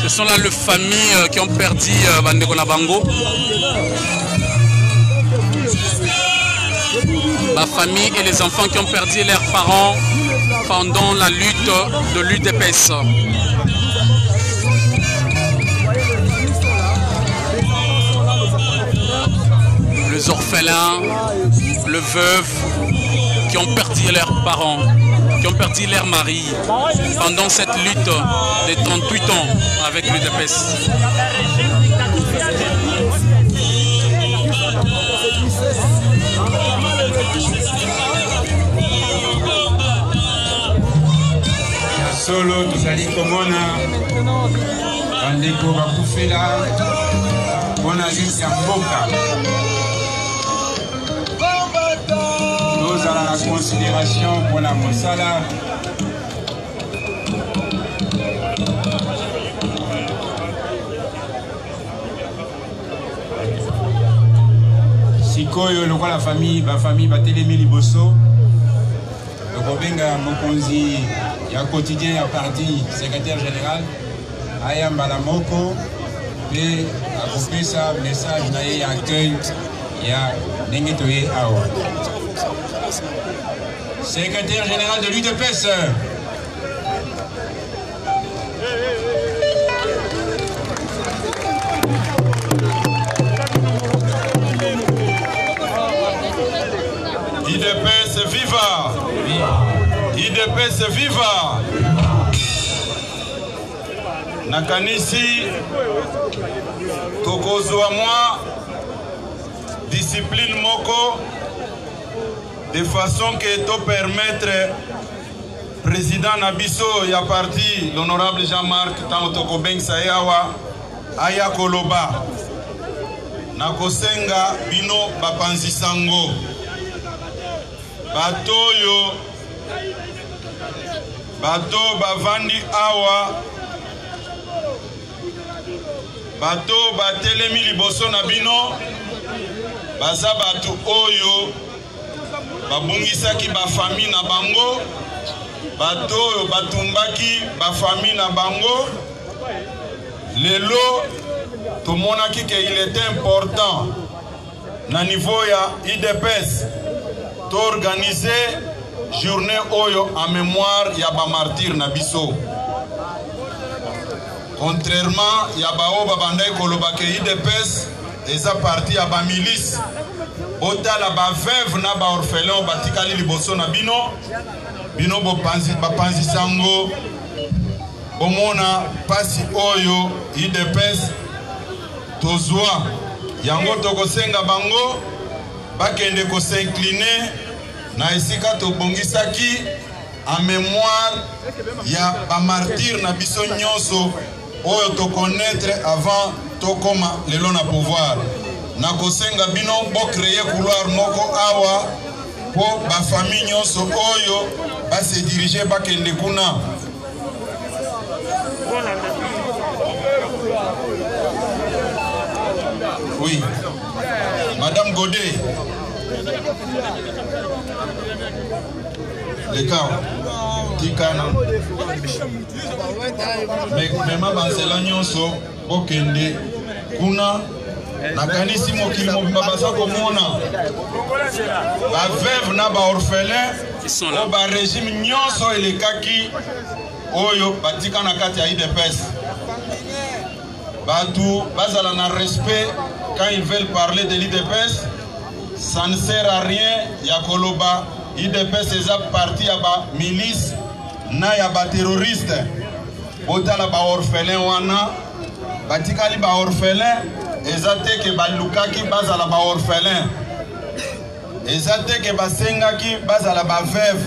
Ce sont là les familles qui ont perdu Bandeko na Bango. La famille et les enfants qui ont perdu leurs parents pendant la lutte de l'UDPS. Les orphelins, les veuves qui ont perdu leurs parents, qui ont perdu leur mari pendant cette lutte de 38 ans avec l'UDPS. Solo tozali komona bandeko bakufela mpona lisi ya mboka. Tozala na considération mpona mosala sikoyo lokola bafamille batelemi liboso tokobenga mokonzi ya quotidien ya parti secrétaire général aya mbala moko pe akopesa message na ye ya accueil ya ndenge toye awa. Secrétaire général de l'UDPS. IDPS viva! IDPS viva! Nakanisi tokozwa mwa discipline moko de façon que to permettre président Nabiso ya parti l'honorable Jean-Marc tango tokobengisa yawa aya koloba nakosenga bino bapanzisango bato bavandi awa bato batelemi liboso na bino baza bato oyo babungisaki bafamille na bango bato oyo batumbaki bafamille na bango lelo tomonaki ke il était important na niveau ya IDPS t'organiser journée oyo en mémoire ya ba martyr na biso. Contrairement ya bao babandai koloba ke IDPS eza parti ya ba milice otala ba veuve na ba orphelin batikali liboso na bino bapanzi sango omona pasi oyo IDPS tozwa yango tokosenga bango bakende ko s'incliner na esika tobongisaki en mémoire ya ba martyr na biso nyonso oyo to connaître avant tokoma lelo na pouvoir na kosenga bino bo créer couloir moko awa po ba famille nyonso oyo ba se diriger bakende kuna. Oui, Madame Godet, le cas, Tikana, mais ma banzela nyonso bokende kuna nakanisi mokili mobimba baza komona ba veuve na ba orphelin o ba régime nyonso elekaki oyo batika na kati ya IDPS batu bazala na respect quand ils veulent parler de l'IDPS. Ça ne sert à rien ya koloba IDPS eza parti ya ba milice na ya ba terroriste otala ba orphelin wana batikali ba orphelin eza te ke balukaki bazala ba orphelin eza te ke basengaki bazala ba veuve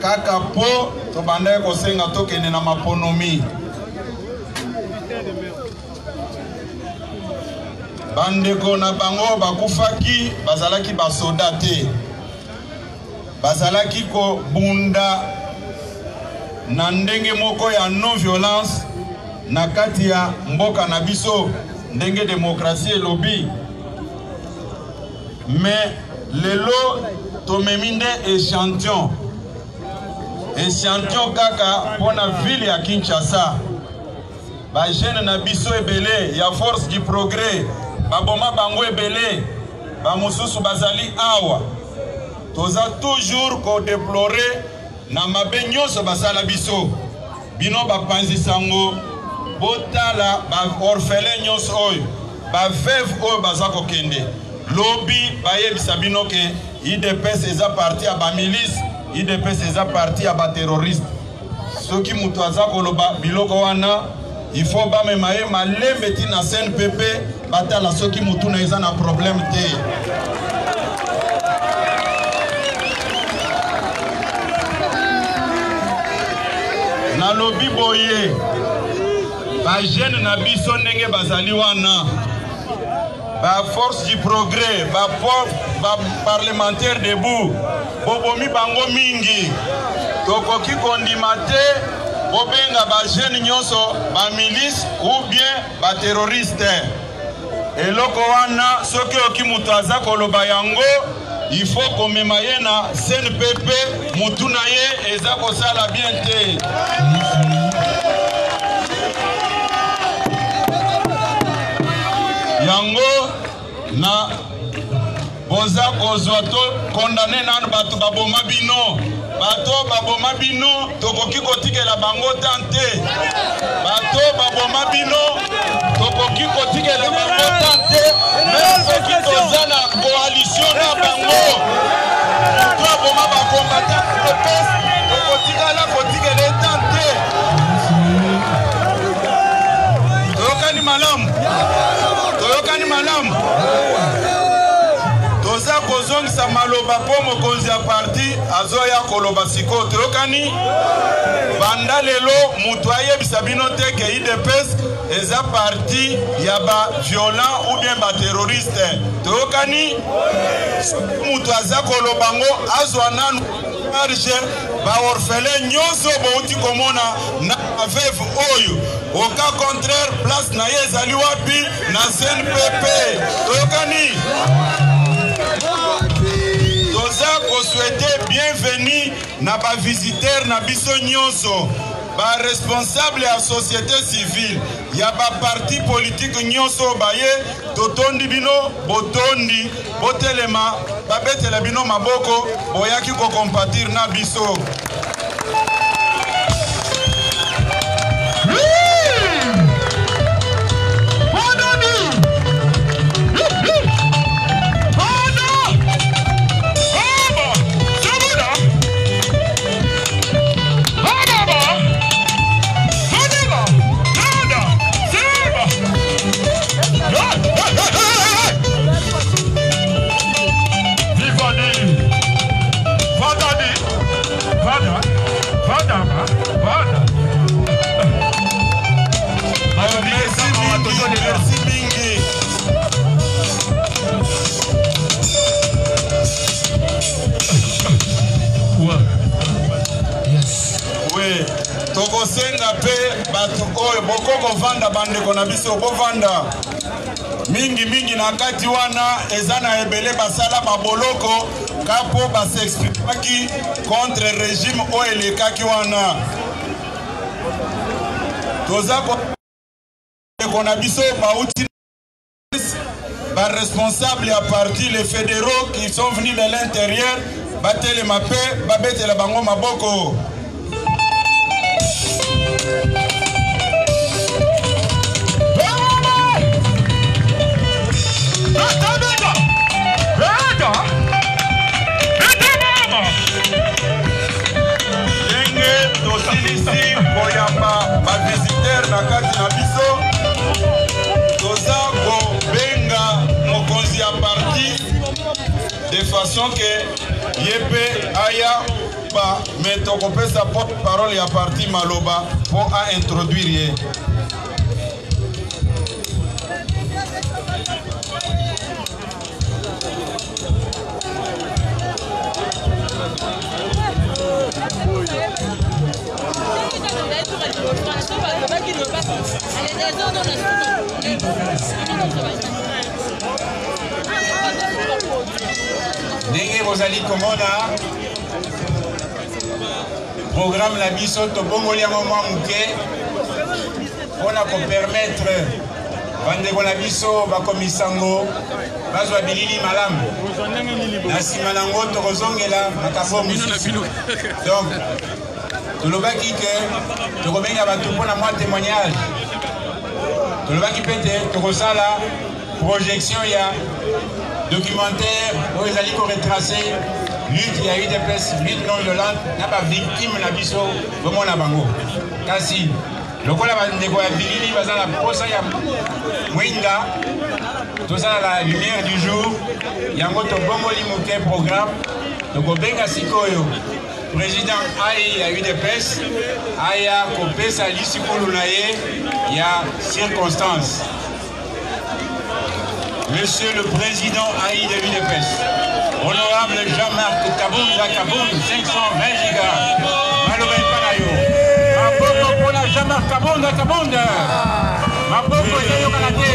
kaka po to bandai kosenga tokende na maponomi bandeko na bango bakufaki bazalaki basoda te bazalaki ko bunda na ndenge moko ya non violence na kati ya mboka na biso ndenge démocratie elobi. Mais lelo tomemi nde échantillon kaka pona ville ya Kinshasa. Ba jeune na biso ebele ya force du progrès baboma bango ebele ba mosusu bazali awa. Toza toujours ko déplorer na mabe nyonso basala biso. Bino bapanzi sango botala ba orphelin nyonso oyo ba veuve oyo baza kokende. Lobby bayebisa bino ke IDPS eza parti ya ba milice, IDPS eza parti ya ba terroriste. Soki mutu aza koloba biloko wana il faut ba memaye malembe ti na CNPP batala soki mutu na eza na problème te. Na lobby boye ba jeune na biso ndenge bazali wana. Ba force du progrès, ba parlementaire debout, bobomi bango mingi. Tokoki kondima te, bobenga ba jeune nyonso, ba milice ou bien ba terroriste. Eloko wana soki oki mutu aza koloba yango, il faut komema ye na CNPP, mutu na ye eza kosala bien te. Yango na boza kozwa to condamné nanu bato baboma bino. Bato baboma bino tokoki kotikela bango tante. Bato baboma bino tokoki kotikela bango tante. Même soki toza na coalition na bango. To baboma ba combattant IDPS tokotikala kotikela tante. Toyokani malamu. Toyokani malamu. Toza kozongisa maloba po mokonzi ya parti azoya koloba siko. Toyokani banda lelo mutu ayebisa bino te ke IDPS eza parti ya ba violent ou bien ba terroriste. Toyokani mutu aza koloba ngo azwa nanu marche ba orphelin nyonso bouti komona na veuve oyo. Au cas contraire, place na ye ezali wapi na CNPP. Toyokani toza ko souhaiter bienvenue na ba visiteur na biso nyonso. Ba responsable ya société civile ya ba parti politique nyonso baye totondi bino botondi botelema babetela bino maboko boyaki ko compatir na biso. Tokosenga pe bato oyo bokoko vanda bandeko na biso bovanda mingi na kati wana eza na ebele basala baboloko kapo basexprimaki contre régime oyo elekaki wana. Toza ko na biso bauti ba responsable ya parti les fédéraux qui sont venus de l'intérieur batelema pe babetela bango maboko. Tosilisi koyamba ba visiteur na kati na biso toza kobenga mokonzi ya parti de façon que yepe aya ba metokopesa porte parole ya parti maloba pour a introduire ye. Ndenge bozali komona programme la biso tobongoli yango mwa moke mpona kopermettre bandeko na biso bakomisango bazwa bilili malamu na nsima nango tokozongela makambo mosusu. Donc tolobaki ke tokobenga bato mpona mwa témoignage, tolobaki mpe te tokosala projection ya documentaire oyo ezali koretrace lutte ya UDPS, lutte non violente na bavictime na biso bomona bango. Kasi lokola bandeko ya bilili baza na posa ya mwinda tozala la lumière du jour yango tobongoli moke programme tokobenga sikoyo président ai ya UDPS aya kopesa lisikulu na ye ya circonstance. Monsieur le Président AI de l'UDPS, honorable Jean-Marc Kabound, 520 gigas, Maloré Panayo, Mapoko pour la Jean-Marc Kabound, Mapoko Yayo Kanate.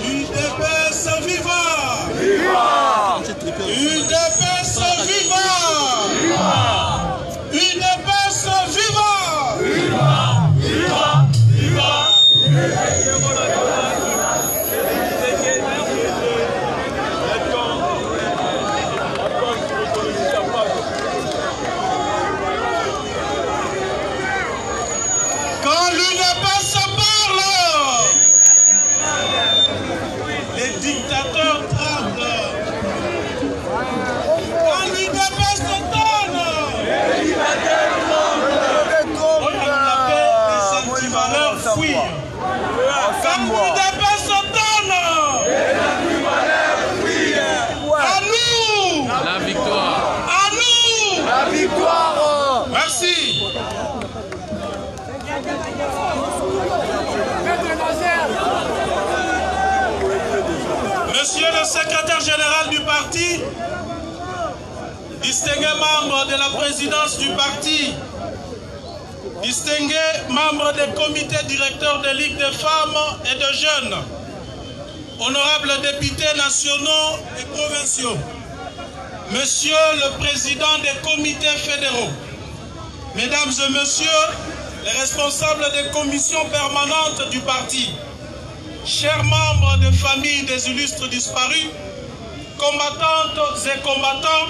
UDPS viva! UDPS viva! UDPS viva! Quand l'UDPS parle, les dictateurs tremblent. Quand l'UDPS donne, les dictateurs tremblent. On appelle les antivaleurs fuient. Quand l'UDPS donne, les antivaleurs fuient. À nous, la victoire. À nous, la victoire. Merci. Monsieur le secrétaire général du parti, distingué membre de la présidence du parti, distingué membre des comités directeurs des ligues de femmes et de jeunes, honorables députés nationaux et provinciaux, monsieur le président des comités fédéraux, mesdames et messieurs les responsables des commissions permanentes du parti, chers membres de familles des illustres disparus, combattantes et combattants,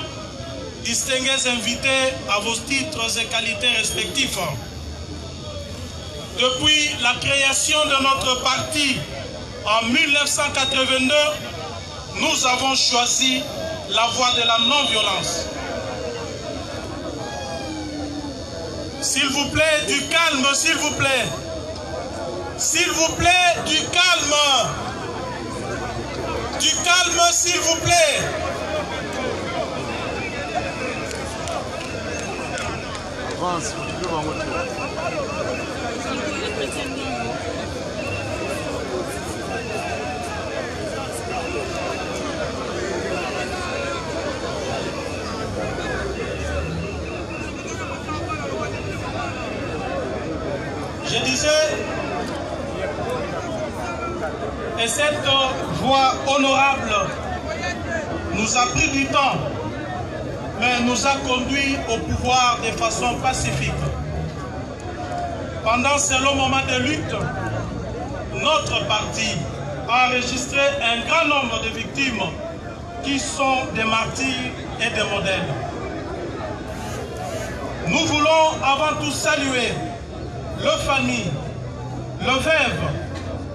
distingués invités à vos titres et qualités respectifs. Depuis la création de notre parti En 1982, nous avons choisi la voie de la non-violence. S'il vous plaît, du calme, s'il vous plaît. S'il vous plaît, du calme. Du calme, s'il vous plaît. Je disais, et cette voie honorable nous a pris du temps, mais nous a conduit au pouvoir de façon pacifique. Pendant ce long moment de lutte, notre parti a enregistré un grand nombre de victimes qui sont des martyrs et des modèles. Nous voulons avant tout saluer les familles, les veuves,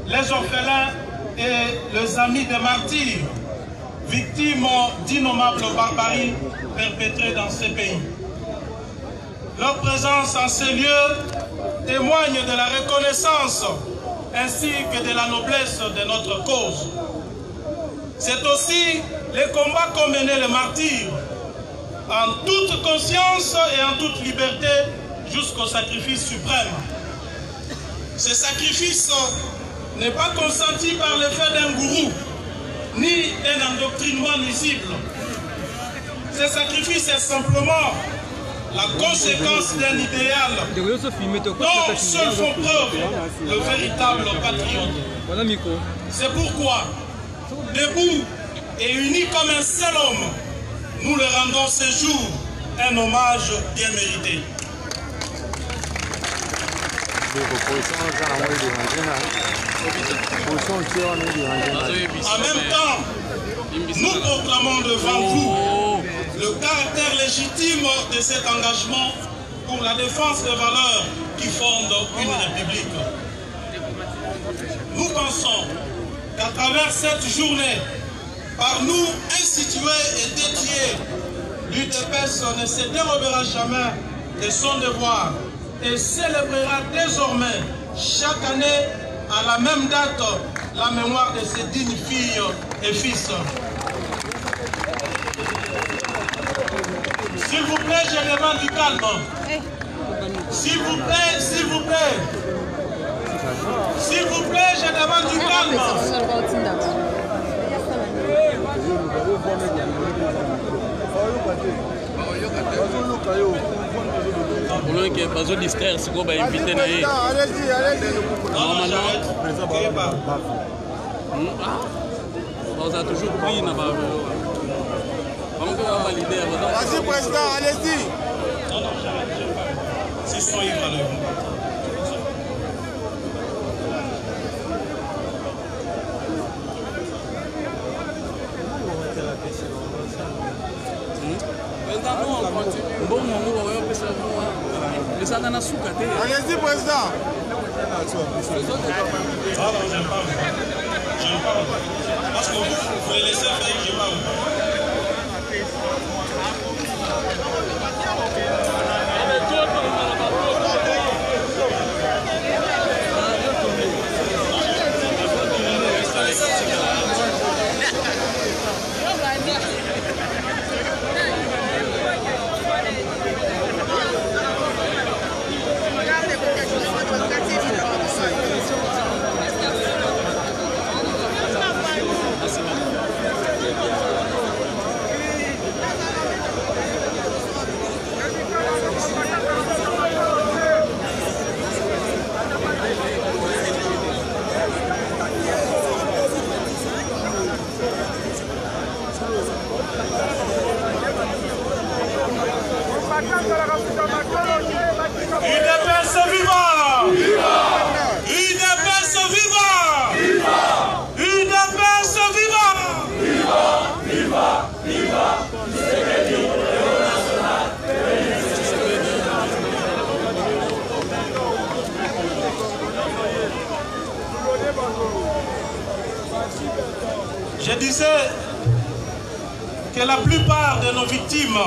les orphelins et les amis des martyrs, victimes d'innommables barbaries perpétrées dans ces pays. Leur présence en ces lieux témoigne de la reconnaissance ainsi que de la noblesse de notre cause. C'est aussi le combat qu'ont mené les martyrs en toute conscience et en toute liberté jusqu'au sacrifice suprême. Ce sacrifice n'est pas consenti par l'effet d'un gourou, ni un endoctrinement nuisible. Ce sacrifice est simplement la conséquence d'un idéal dont seuls font preuve le véritable patriote. C'est pourquoi, debout et unis comme un seul homme, nous leur rendons ce jour un hommage bien mérité. En même temps, nous proclamons devant vous le caractère légitime de cet engagement pour la défense des valeurs qui fondent une république. Nous pensons qu'à travers cette journée, par nous instituée et dédiée, l'UDPS ne se dérobera jamais de son devoir et célébrera désormais chaque année à la même date la mémoire de ses dignes filles et fils. S'il vous plaît, je demande du calme. S'il vous plaît, s'il vous plaît. S'il vous plaît, je demande du calme. Allez-y, on a toujours pris. Vas-y, président, allez-y. Non, j'arrête pas. C'est son livre à l'œuvre. Allez-y, président. Ah non, j'aime pas. J'aime pas. Parce que vous les laissez faire, j'aime pas. Je disais que la plupart de nos victimes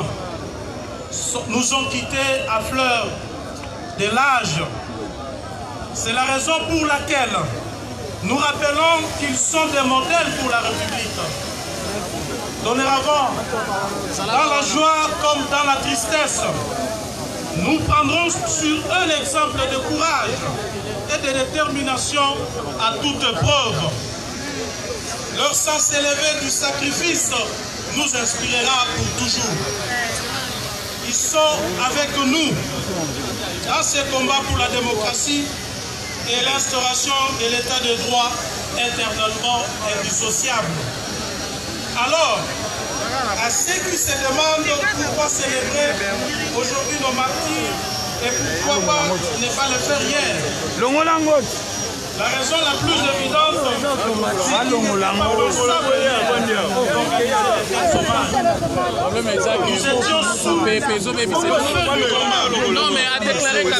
nous ont quittés à fleur de l'âge. C'est la raison pour laquelle nous rappelons qu'ils sont des modèles pour la République. Dorénavant, dans la joie comme dans la tristesse, nous prendrons sur eux l'exemple de courage et de détermination à toute preuve. Leur sens élevé du sacrifice nous inspirera pour toujours. Ils sont avec nous dans ce combat pour la démocratie et l'instauration de l'état de droit éternellement indissociable. Alors, à ceux qui se demandent pourquoi célébrer aujourd'hui nos martyrs et pourquoi ne pas le faire hier, la raison la plus évidente, c'est qu'il n'est pas pensable nous étions sous le feu du combat. Non, mais à déclarer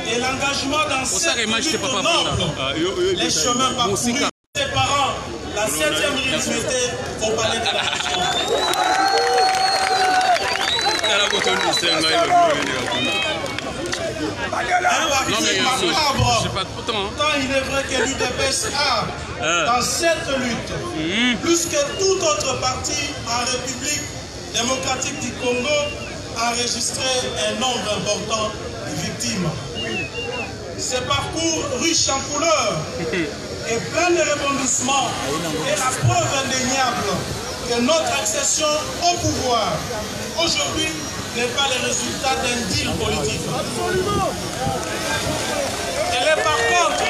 et l'engagement dans cette lutte noble, les chemins parcourus séparant la 7e unité au palais de la Nation. Tant il est vrai que l'UDPS a, dans cette lutte, plus que tout autre parti en République démocratique du Congo, enregistré un nombre important de victimes. Ce parcours riche en couleurs et plein de rebondissements est la preuve indéniable que notre accession au pouvoir aujourd'hui n'est pas le résultat d'un deal politique. Elle est par contre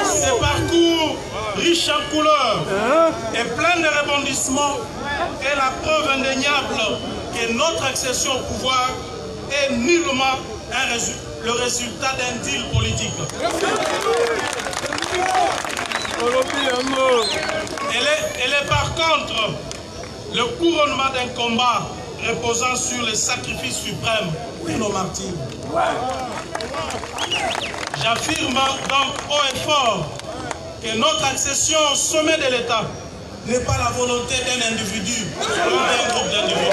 ce parcours riche en couleurs et plein de rebondissements est la preuve indéniable que notre accession au pouvoir est nullement le résultat d'un deal politique. Elle est par contre le couronnement d'un combat reposant sur le sacrifice suprême de nos martyrs. J'affirme donc haut et fort que notre accession au sommet de l'État n'est pas la volonté d'un individu ou d'un groupe d'individus.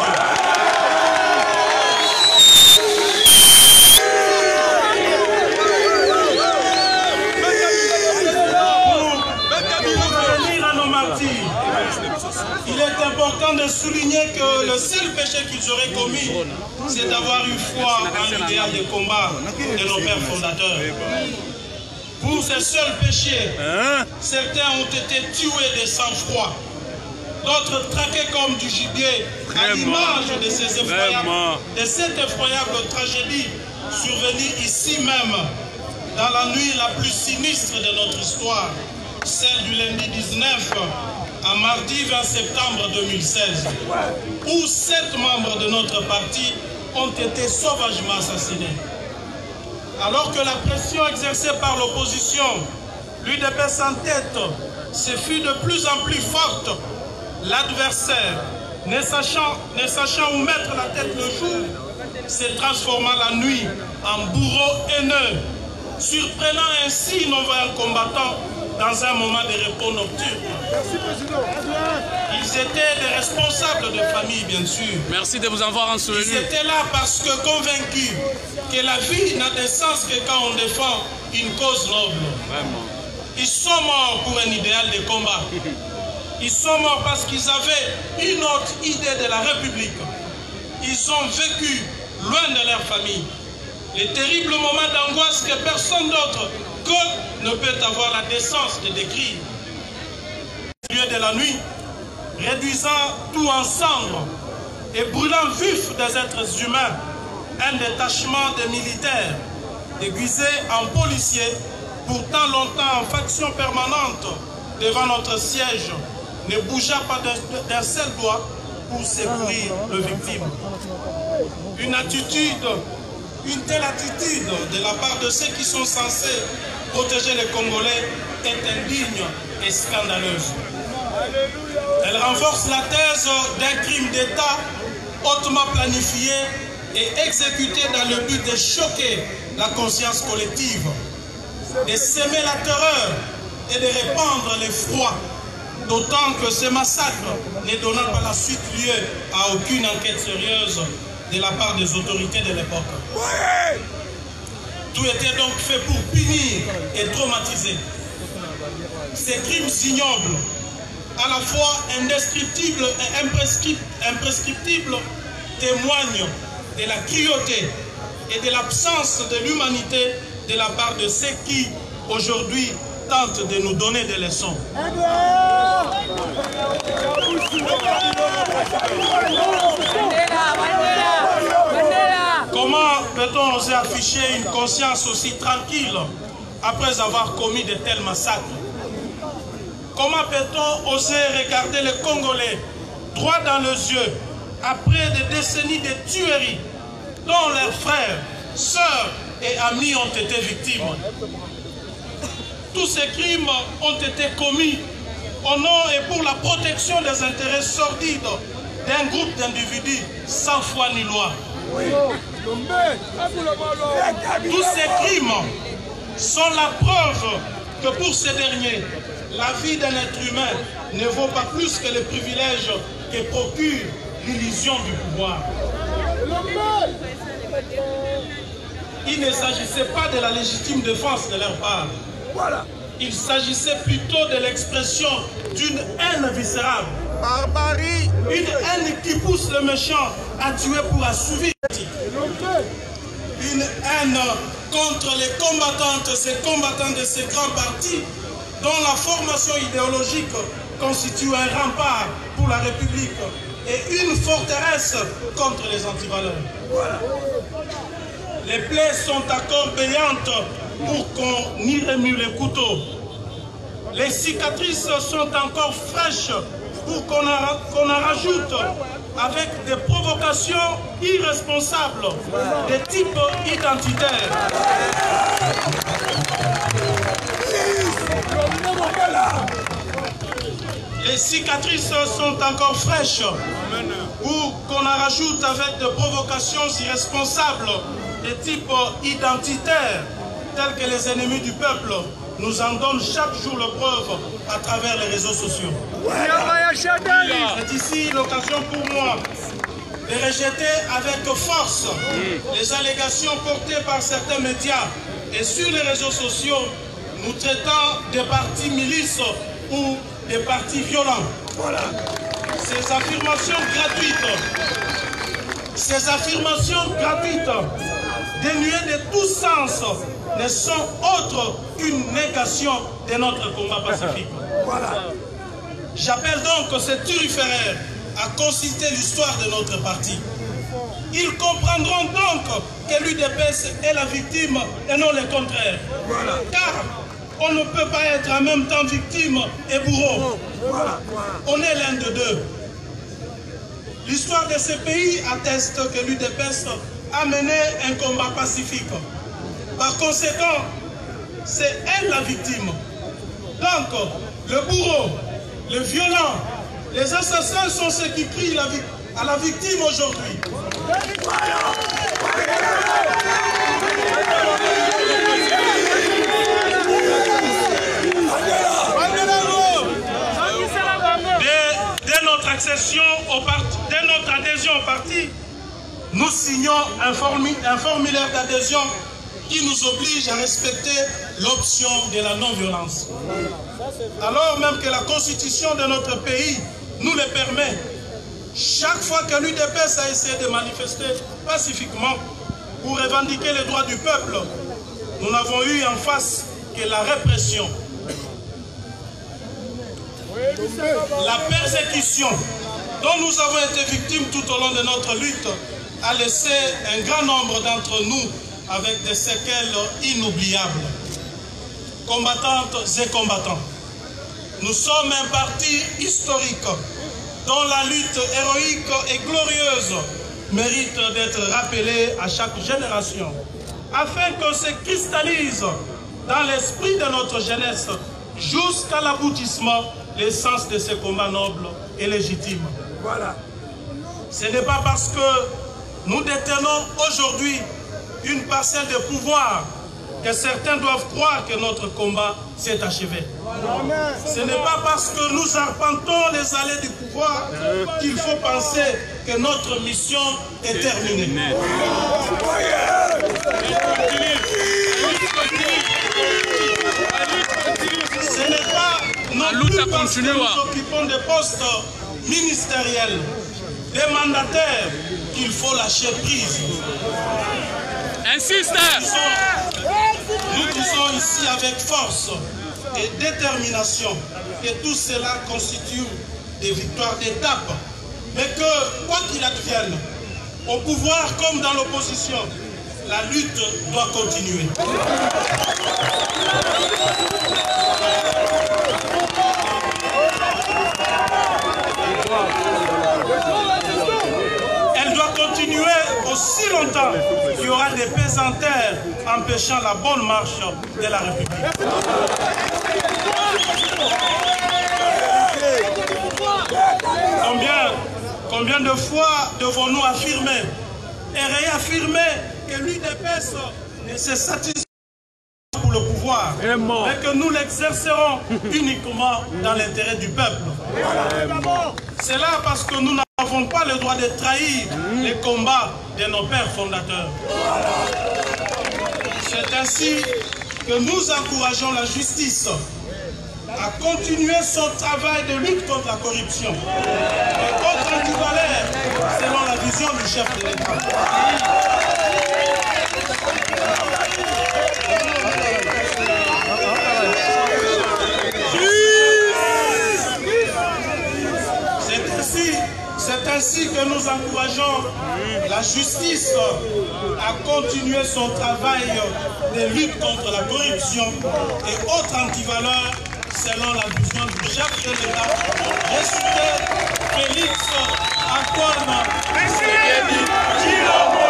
Il est important de souligner que le seul péché qu'ils auraient commis, c'est d'avoir eu foi en l'idéal de combat de nos pères fondateurs. Pour ces seuls péchés, certains ont été tués de sang-froid, d'autres traqués comme du gibier, à l'image de cette effroyable tragédie survenue ici même, dans la nuit la plus sinistre de notre histoire, celle du lundi 19 à mardi 20 septembre 2016, où 7 membres de notre parti ont été sauvagement assassinés. Alors que la pression exercée par l'opposition, l'UDPS en tête, se fut de plus en plus forte, l'adversaire, ne sachant où mettre la tête le jour, se transforma la nuit en bourreau haineux, surprenant ainsi nos vaillants combattants dans un moment de repos nocturne. Ils étaient des responsables de famille, bien sûr. Merci de vous avoir enseveli. Ils étaient là parce que convaincus que la vie n'a de sens que quand on défend une cause noble. Vraiment. Ils sont morts pour un idéal de combat. Ils sont morts parce qu'ils avaient une autre idée de la République. Ils ont vécu loin de leur famille les terribles moments d'angoisse que personne d'autre que ne peut avoir la décence de décrire. Au milieu de la nuit, réduisant tout en cendres et brûlant vif des êtres humains, un détachement de militaires déguisés en policiers, pourtant longtemps en faction permanente devant notre siège, ne bougea pas d'un seul doigt pour secourir le victime. Une telle attitude de la part de ceux qui sont censés protéger les Congolais est indigne et scandaleuse. Elle renforce la thèse d'un crime d'État hautement planifié et exécuté dans le but de choquer la conscience collective, de semer la terreur et de répandre l'effroi, d'autant que ces massacres ne donnant par la suite lieu à aucune enquête sérieuse de la part des autorités de l'époque. Tout était donc fait pour punir et traumatiser. Ces crimes ignobles, à la fois indescriptibles et imprescriptibles, témoignent de la cruauté et de l'absence de l'humanité de la part de ceux qui, aujourd'hui, tentent de nous donner des leçons. Comment peut-on oser afficher une conscience aussi tranquille après avoir commis de tels massacres? Comment peut-on oser regarder les Congolais droit dans les yeux après des décennies de tueries dont leurs frères, sœurs et amis ont été victimes? Tous ces crimes ont été commis au nom et pour la protection des intérêts sordides d'un groupe d'individus sans foi ni loi. Tous ces crimes sont la preuve que pour ces derniers, la vie d'un être humain ne vaut pas plus que les privilèges que procure l'illusion du pouvoir. Il ne s'agissait pas de la légitime défense de leur part. Il s'agissait plutôt de l'expression d'une haine viscérale. Barbarie. Une haine qui pousse le méchant à tuer pour assouvir. Une haine contre les combattantes et combattants de ces grands partis dont la formation idéologique constitue un rempart pour la République et une forteresse contre les antivaleurs. Les plaies sont encore béantes pour qu'on y remue les couteaux. Les cicatrices sont encore fraîches pour qu'on en rajoute avec des provocations irresponsables de type identitaire. Les cicatrices sont encore fraîches pour qu'on en rajoute avec des provocations irresponsables de type identitaire, telles que les ennemis du peuple nous en donnent chaque jour le preuve à travers les réseaux sociaux. C'est ici l'occasion pour moi de rejeter avec force les allégations portées par certains médias et sur les réseaux sociaux nous traitant des partis milices ou des partis violents. Ces affirmations gratuites, dénuées de tout sens, ne sont autres qu'une négation de notre combat pacifique. J'appelle donc ces turiféraires à consulter l'histoire de notre parti. Ils comprendront donc que l'UDPS est la victime et non le contraire. Car on ne peut pas être en même temps victime et bourreau. On est l'un de deux. L'histoire de ce pays atteste que l'UDPS a mené un combat pacifique. Par conséquent, c'est elle la victime. Donc, le bourreau, le violent, les assassins sont ceux qui crient à la victime aujourd'hui. Dès notre accession au parti, dès notre adhésion au parti, nous signons un formulaire d'adhésion qui nous oblige à respecter l'option de la non-violence. Alors même que la constitution de notre pays nous le permet, chaque fois que l'UDPS a essayé de manifester pacifiquement pour revendiquer les droits du peuple, nous n'avons eu en face que la répression. La persécution dont nous avons été victimes tout au long de notre lutte a laissé un grand nombre d'entre nous avec des séquelles inoubliables. Combattantes et combattants, Nous sommes un parti historique dont la lutte héroïque et glorieuse mérite d'être rappelée à chaque génération, afin que se cristallise dans l'esprit de notre jeunesse jusqu'à l'aboutissement l'essence de ce combat noble et légitime. Voilà. Ce n'est pas parce que nous détenons aujourd'hui une parcelle de pouvoir que certains doivent croire que notre combat s'est achevé. Ce n'est pas parce que nous arpentons les allées du pouvoir qu'il faut penser que notre mission est terminée. Ce n'est pas non plus parce que nous occupons des postes ministériels, des mandataires, qu'il faut lâcher prise. Insiste! Nous disons ici avec force et détermination que tout cela constitue des victoires d'étape, mais que, quoi qu'il advienne, au pouvoir comme dans l'opposition, la lutte doit continuer. Elle doit continuer aussi longtemps qu'il y aura des pesanteurs empêchant la bonne marche de la République. Combien de fois devons-nous affirmer et réaffirmer que l'UDPS ne se satisfait pas pour le pouvoir, mais que nous l'exercerons uniquement dans l'intérêt du peuple. C'est là parce que nous n'avons pas le droit de trahir les combats de nos pères fondateurs. C'est ainsi que nous encourageons la justice à continuer son travail de lutte contre la corruption et contre l'antivaleur selon la vision du chef de l'État. C'est ainsi que nous encourageons la justice à continuer son travail de lutte contre la corruption et autres antivaleurs selon la vision du chef de l'État, ressuscité Félix Antoine Tshisekedi Tshilombo.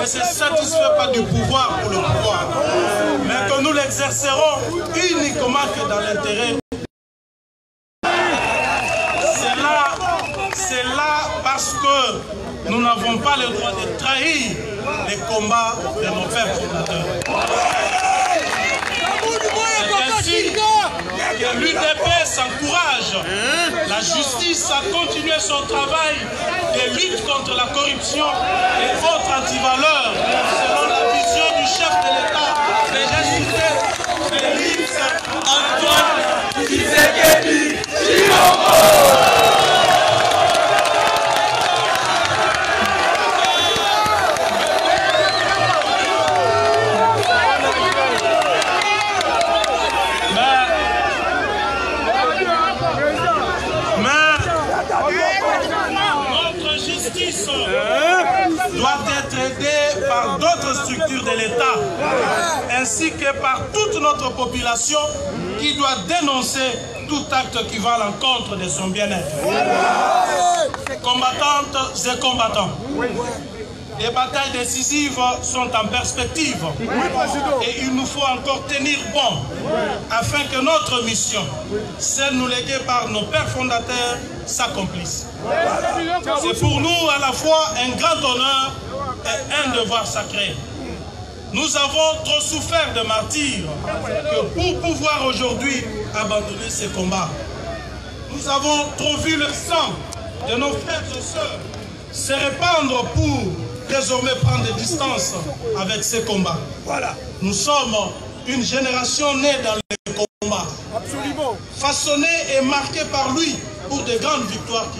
Ne se satisfait pas du pouvoir pour le pouvoir, mais que nous l'exercerons uniquement que dans l'intérêt. C'est là parce que nous n'avons pas le droit de trahir les combats de nos pères fondateurs. C'est ainsi que l'UDPS encourage la justice à continuer son travail de lutte contre la corruption et autres antivaleurs selon la vision du chef de l'État, ressuscité Félix Antoine Tshisekedi Tshilombo. Doit être aidée par d'autres structures de l'État, ainsi que par toute notre population qui doit dénoncer tout acte qui va à l'encontre de son bien-être. Combattantes et combattants, des batailles décisives sont en perspective et il nous faut encore tenir bon afin que notre mission, celle nous léguée par nos pères fondateurs, s'accomplisse. C'est pour nous à la fois un grand honneur et un devoir sacré. Nous avons trop souffert de martyrs que pour pouvoir aujourd'hui abandonner ces combats. Nous avons trop vu le sang de nos frères et sœurs se répandre pour désormais prendre des distances avec ces combats. Voilà. Nous sommes une génération née dans les combats. Absolument. Façonnée et marquée par lui pour de grandes victoires.